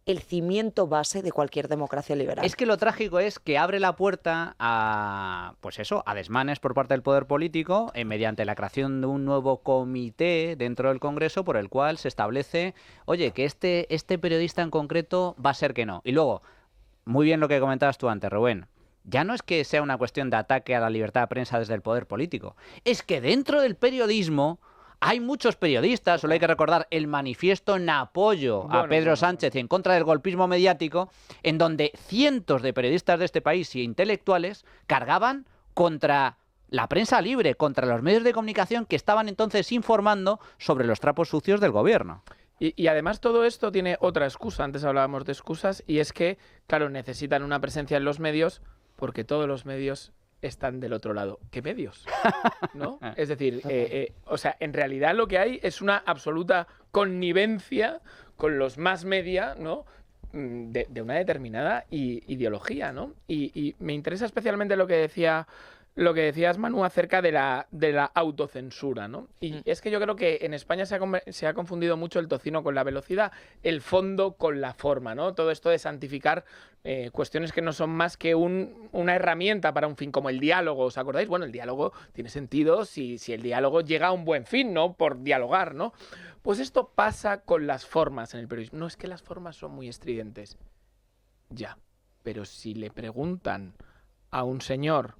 el cimiento base de cualquier democracia liberal. Es que lo trágico es que abre la puerta a, pues eso, a desmanes por parte del poder político mediante la creación de un nuevo comité dentro del Congreso por el cual se establece, oye, que este periodista en concreto va a ser que no. Y luego, muy bien lo que comentabas tú antes, Rubén, ya no es que sea una cuestión de ataque a la libertad de prensa desde el poder político, es que dentro del periodismo hay muchos periodistas, solo hay que recordar el manifiesto en apoyo a Pedro Sánchez y en contra del golpismo mediático, en donde cientos de periodistas de este país y intelectuales cargaban contra la prensa libre, contra los medios de comunicación que estaban entonces informando sobre los trapos sucios del gobierno. Y además todo esto tiene otra excusa, antes hablábamos de excusas, y es que, claro, necesitan una presencia en los medios porque todos los medios están del otro lado. ¿Qué medios? ¿No? Es decir, o sea, en realidad lo que hay es una absoluta connivencia con los más media, ¿no? De una determinada ideología, ¿no? Y me interesa especialmente lo que decías, Manu, acerca de la autocensura, ¿no? Y es que yo creo que en España se ha confundido mucho el tocino con la velocidad, el fondo con la forma, ¿no? Todo esto de santificar cuestiones que no son más que una herramienta para un fin, como el diálogo, ¿os acordáis? Bueno, el diálogo tiene sentido si el diálogo llega a un buen fin, ¿no? Por dialogar, ¿no? Pues esto pasa con las formas en el periodismo. No es que las formas son muy estridentes. Ya, pero si le preguntan a un señor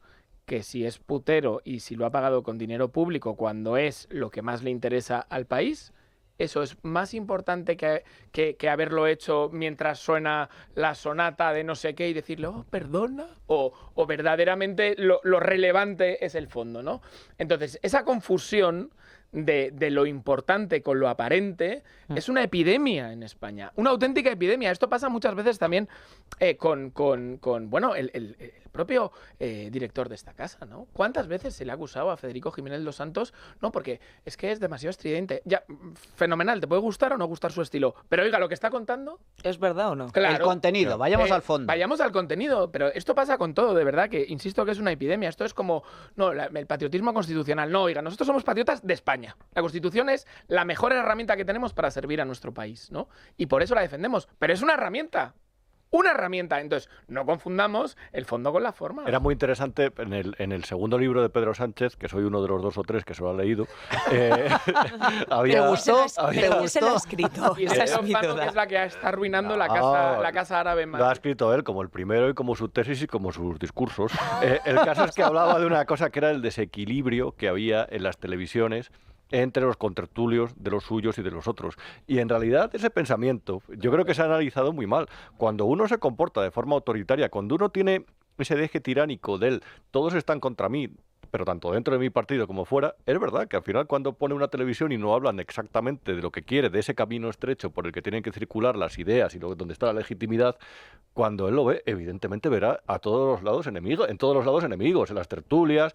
que si es putero y si lo ha pagado con dinero público cuando es lo que más le interesa al país, eso es más importante que haberlo hecho mientras suena la sonata de no sé qué y decirle, oh, perdona, o verdaderamente lo relevante es el fondo, ¿no? Entonces, esa confusión de lo importante con lo aparente es una epidemia en España, una auténtica epidemia. Esto pasa muchas veces también con bueno, el propio director de esta casa, ¿no? ¿Cuántas veces se le ha acusado a Federico Jiménez Los Santos? No, porque es que es demasiado estridente. Ya, fenomenal, te puede gustar o no gustar su estilo, pero oiga, lo que está contando... ¿Es verdad o no? Claro, el contenido, vayamos al fondo. Vayamos al contenido, pero esto pasa con todo, de verdad, que insisto que es una epidemia. Esto es como, no, el patriotismo constitucional. No, oiga, nosotros somos patriotas de España. La Constitución es la mejor herramienta que tenemos para servir a nuestro país, ¿no? Y por eso la defendemos. Pero es una herramienta. una herramienta. Entonces, no confundamos el fondo con la forma. Era muy interesante en el segundo libro de Pedro Sánchez, que soy uno de los 2 o 3 que se lo ha leído. ¿Te gustó? ¿Quién se lo ha escrito? Y Esa es mi que duda. es la que está arruinando la casa árabe en Madrid. Lo ha escrito él como el primero y como su tesis y como sus discursos. El caso es que hablaba de una cosa que era el desequilibrio que había en las televisiones entre los contertulios de los suyos y de los otros. Y en realidad ese pensamiento yo creo que se ha analizado muy mal. Cuando uno se comporta de forma autoritaria, cuando uno tiene ese deje tiránico del todos están contra mí, pero tanto dentro de mi partido como fuera, es verdad que al final cuando pone una televisión y no hablan exactamente de lo que quiere, de ese camino estrecho por el que tienen que circular las ideas y donde está la legitimidad, cuando él lo ve, evidentemente verá a todos los lados enemigos, en las tertulias,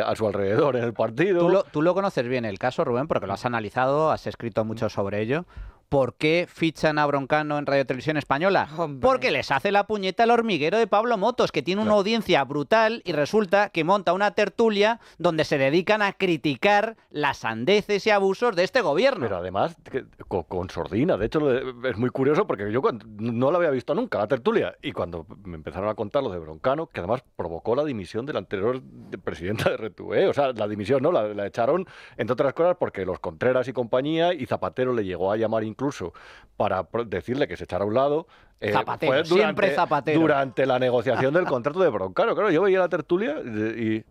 a su alrededor en el partido. Tú lo conoces bien el caso, Rubén, porque lo has analizado, has escrito mucho sobre ello. ¿Por qué fichan a Broncano en Radio Televisión Española? Hombre. Porque les hace la puñeta el hormiguero de Pablo Motos, que tiene una audiencia brutal y resulta que monta una tertulia donde se dedican a criticar las sandeces y abusos de este gobierno. Pero además, con sordina. De hecho, es muy curioso porque yo no la había visto nunca, la tertulia. Y cuando me empezaron a contar lo de Broncano, que además provocó la dimisión de la anterior presidenta de RTVE. O sea, la dimisión, ¿no? La echaron, entre otras cosas, porque los Contreras y compañía, y Zapatero le llegó a llamar incluso para decirle que se echara a un lado. Zapatero, siempre Zapatero. Durante la negociación del contrato de Broncano. Claro, yo veía la tertulia y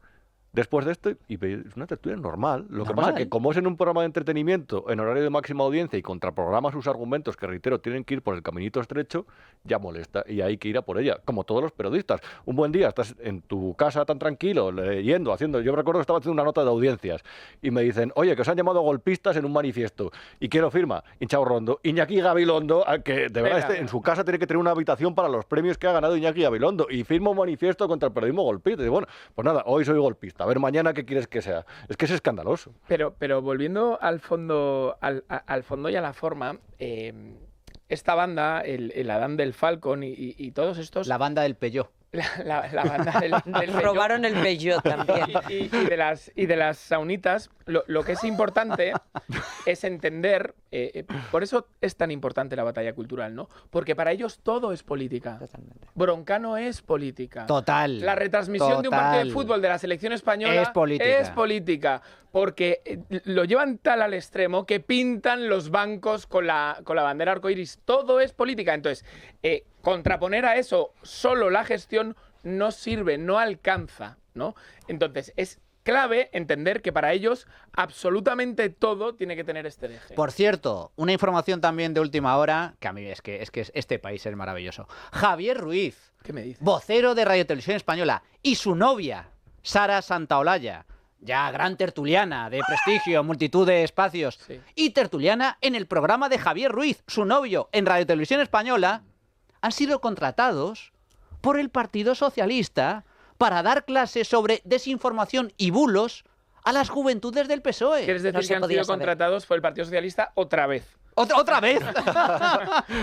después de esto, y es una tertulia normal. Lo que pasa es que como es en un programa de entretenimiento en horario de máxima audiencia y contraprograma sus argumentos, que reitero, tienen que ir por el caminito estrecho, ya molesta y hay que ir a por ella, como todos los periodistas. Un buen día estás en tu casa tan tranquilo, leyendo, haciendo... Yo recuerdo que estaba haciendo una nota de audiencias y me dicen, oye, que os han llamado golpistas en un manifiesto. ¿Y quién lo firma? Hinchao Rondo. Iñaki Gabilondo, que de verdad en su casa tiene que tener una habitación para los premios que ha ganado Iñaki Gabilondo y firma un manifiesto contra el periodismo golpista. Y bueno, pues nada, hoy soy golpista. A ver, mañana, ¿qué quieres que sea? Es que es escandaloso. Pero volviendo al fondo y a la forma, esta banda, el Adán del Falcon y todos estos... La banda del Peugeot. La banda del Peugeot. Robaron el Peugeot también. Y de las saunitas, lo que es importante es entender, por eso es tan importante la batalla cultural, ¿no? Porque para ellos todo es política. Totalmente. Broncano es política. Total. La retransmisión de un partido de fútbol de la selección española es política. Porque lo llevan tal al extremo que pintan los bancos con la bandera arcoiris. Todo es política. Entonces, contraponer a eso solo la gestión no sirve, no alcanza, ¿no? Entonces, es clave entender que para ellos absolutamente todo tiene que tener este eje. Por cierto, una información también de última hora, que a mí es que este país es maravilloso. Javier Ruiz, ¿qué me dices? Vocero de Radio Televisión Española, y su novia, Sara Santaolalla, ya gran tertuliana, de prestigio, multitud de espacios, Sí. y tertuliana en el programa de Javier Ruiz, su novio, en Radio Televisión Española, han sido contratados por el Partido Socialista para dar clases sobre desinformación y bulos a las juventudes del PSOE. ¿Quieres decir No se que han podía sido saber. contratados por el Partido Socialista otra vez? ¿Otra vez?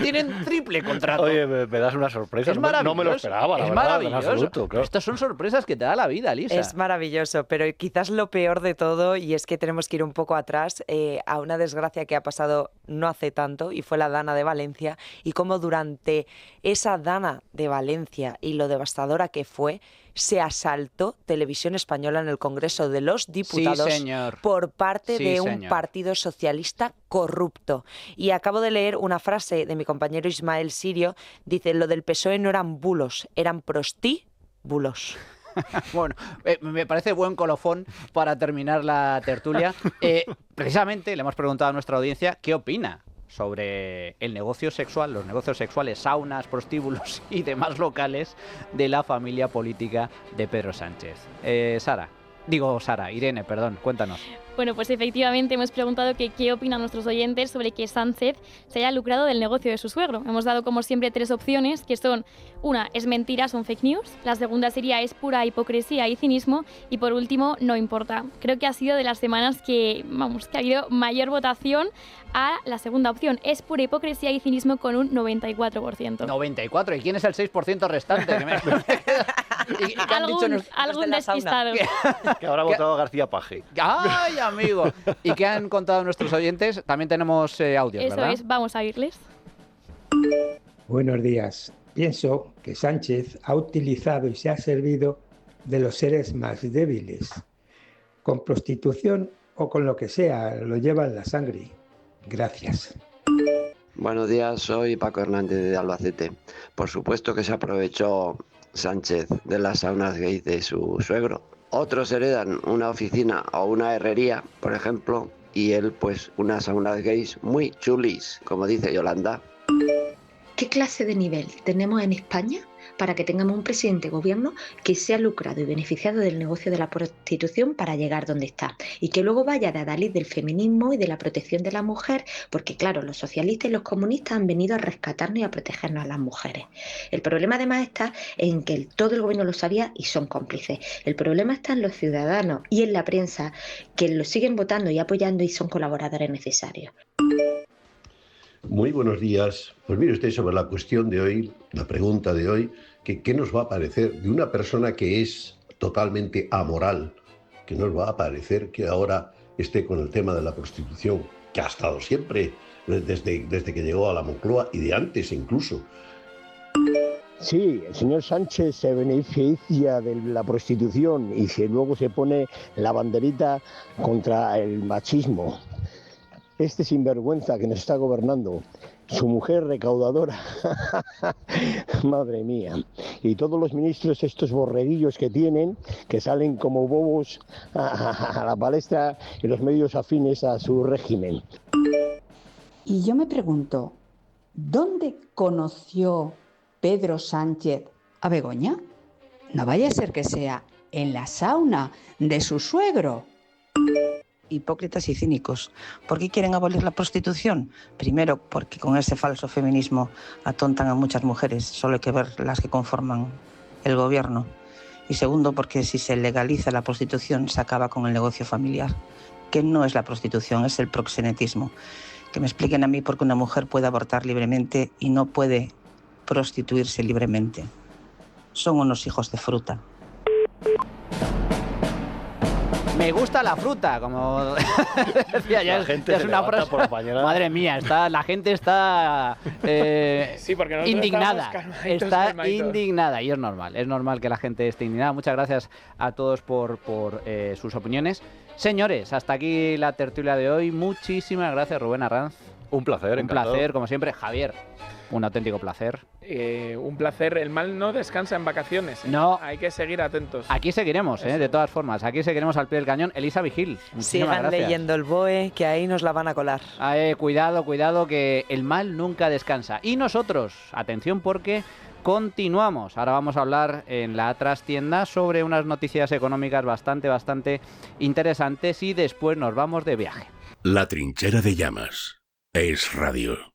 Tienen triple contrato. Oye, me das una sorpresa. Es No maravilloso. me lo esperaba, la es verdad, maravilloso. en absoluto, claro. Estas son sorpresas que te da la vida, Lisa. Es maravilloso, pero quizás lo peor de todo, y es que tenemos que ir un poco atrás a una desgracia que ha pasado no hace tanto, y fue la Dana de Valencia, y cómo durante esa Dana de Valencia y lo devastadora que fue, se asaltó Televisión Española en el Congreso de los Diputados señor. por parte Sí, de un señor. partido socialista corrupto. Y acabo de leer una frase de mi compañero Ismael Sirio, dice, lo del PSOE no eran bulos, eran prostíbulos. Bueno, me parece buen colofón para terminar la tertulia. Precisamente le hemos preguntado a nuestra audiencia qué opina sobre el negocio sexual, los negocios sexuales, saunas, prostíbulos y demás locales de la familia política de Pedro Sánchez. Irene, perdón, cuéntanos. Bueno, pues efectivamente hemos preguntado qué opinan nuestros oyentes sobre que Sánchez se haya lucrado del negocio de su suegro. Hemos dado, como siempre, 3 opciones, que son: una, es mentira, son fake news; la segunda sería, es pura hipocresía y cinismo; y por último, no importa. Creo que ha sido de las semanas que ha habido mayor votación a la segunda opción, es pura hipocresía y cinismo, con un 94%. 94, ¿y quién es el 6% restante? ¿Y qué han dicho Algún despistado. Que habrá votado García Paje. ¡Ay, amigo! ¿Y qué han contado nuestros oyentes? También tenemos audios, Eso ¿verdad? es, vamos a irles. Buenos días. Pienso que Sánchez ha utilizado y se ha servido de los seres más débiles. Con prostitución o con lo que sea, lo lleva en la sangre. Gracias. Buenos días, soy Paco Hernández de Albacete. Por supuesto que se aprovechó Sánchez de las saunas gays de su suegro. Otros heredan una oficina o una herrería, por ejemplo, y él pues unas saunas gays muy chulis, como dice Yolanda. ¿Qué clase de nivel tenemos en España para que tengamos un presidente de gobierno que se ha lucrado y beneficiado del negocio de la prostitución para llegar donde está? Y que luego vaya de adalid del feminismo y de la protección de la mujer, porque claro, los socialistas y los comunistas han venido a rescatarnos y a protegernos a las mujeres. El problema además está en que todo el gobierno lo sabía y son cómplices. El problema está en los ciudadanos y en la prensa, que lo siguen votando y apoyando y son colaboradores necesarios. Muy buenos días. Pues mire usted, sobre la cuestión de hoy, la pregunta de hoy, que ¿qué nos va a parecer de una persona que es totalmente amoral? ¿Qué nos va a parecer que ahora esté con el tema de la prostitución, que ha estado siempre, desde que llegó a la Moncloa y de antes incluso? Sí, el señor Sánchez se beneficia de la prostitución y luego se pone la banderita contra el machismo. Este sinvergüenza que nos está gobernando, su mujer recaudadora, madre mía, y todos los ministros estos borreguillos que tienen, que salen como bobos a la palestra y los medios afines a su régimen. Y yo me pregunto, ¿dónde conoció Pedro Sánchez a Begoña? No vaya a ser que sea en la sauna de su suegro. Hipócritas y cínicos. ¿Por qué quieren abolir la prostitución? Primero, porque con ese falso feminismo atontan a muchas mujeres, solo hay que ver las que conforman el gobierno. Y segundo, porque si se legaliza la prostitución se acaba con el negocio familiar, que no es la prostitución, es el proxenetismo. Que me expliquen a mí por qué una mujer puede abortar libremente y no puede prostituirse libremente. Son unos hijos de fruta. Me gusta la fruta, como decía, ya es una frase. Madre mía, la gente está sí, porque indignada. Está indignada y es normal que la gente esté indignada. Muchas gracias a todos por sus opiniones. Señores, hasta aquí la tertulia de hoy. Muchísimas gracias, Rubén Arranz. Un placer, encantado. Un placer, como siempre. Javier, un auténtico placer. Un placer. El mal no descansa en vacaciones. No. Hay que seguir atentos. Aquí seguiremos, de todas formas. Aquí seguiremos al pie del cañón. Elisa Vigil, sigan gracias. leyendo el BOE, que ahí nos la van a colar. Cuidado, que el mal nunca descansa. Y nosotros, atención, porque continuamos. Ahora vamos a hablar en la trastienda sobre unas noticias económicas bastante interesantes y después nos vamos de viaje. La Trinchera de Llamas. Es Radio.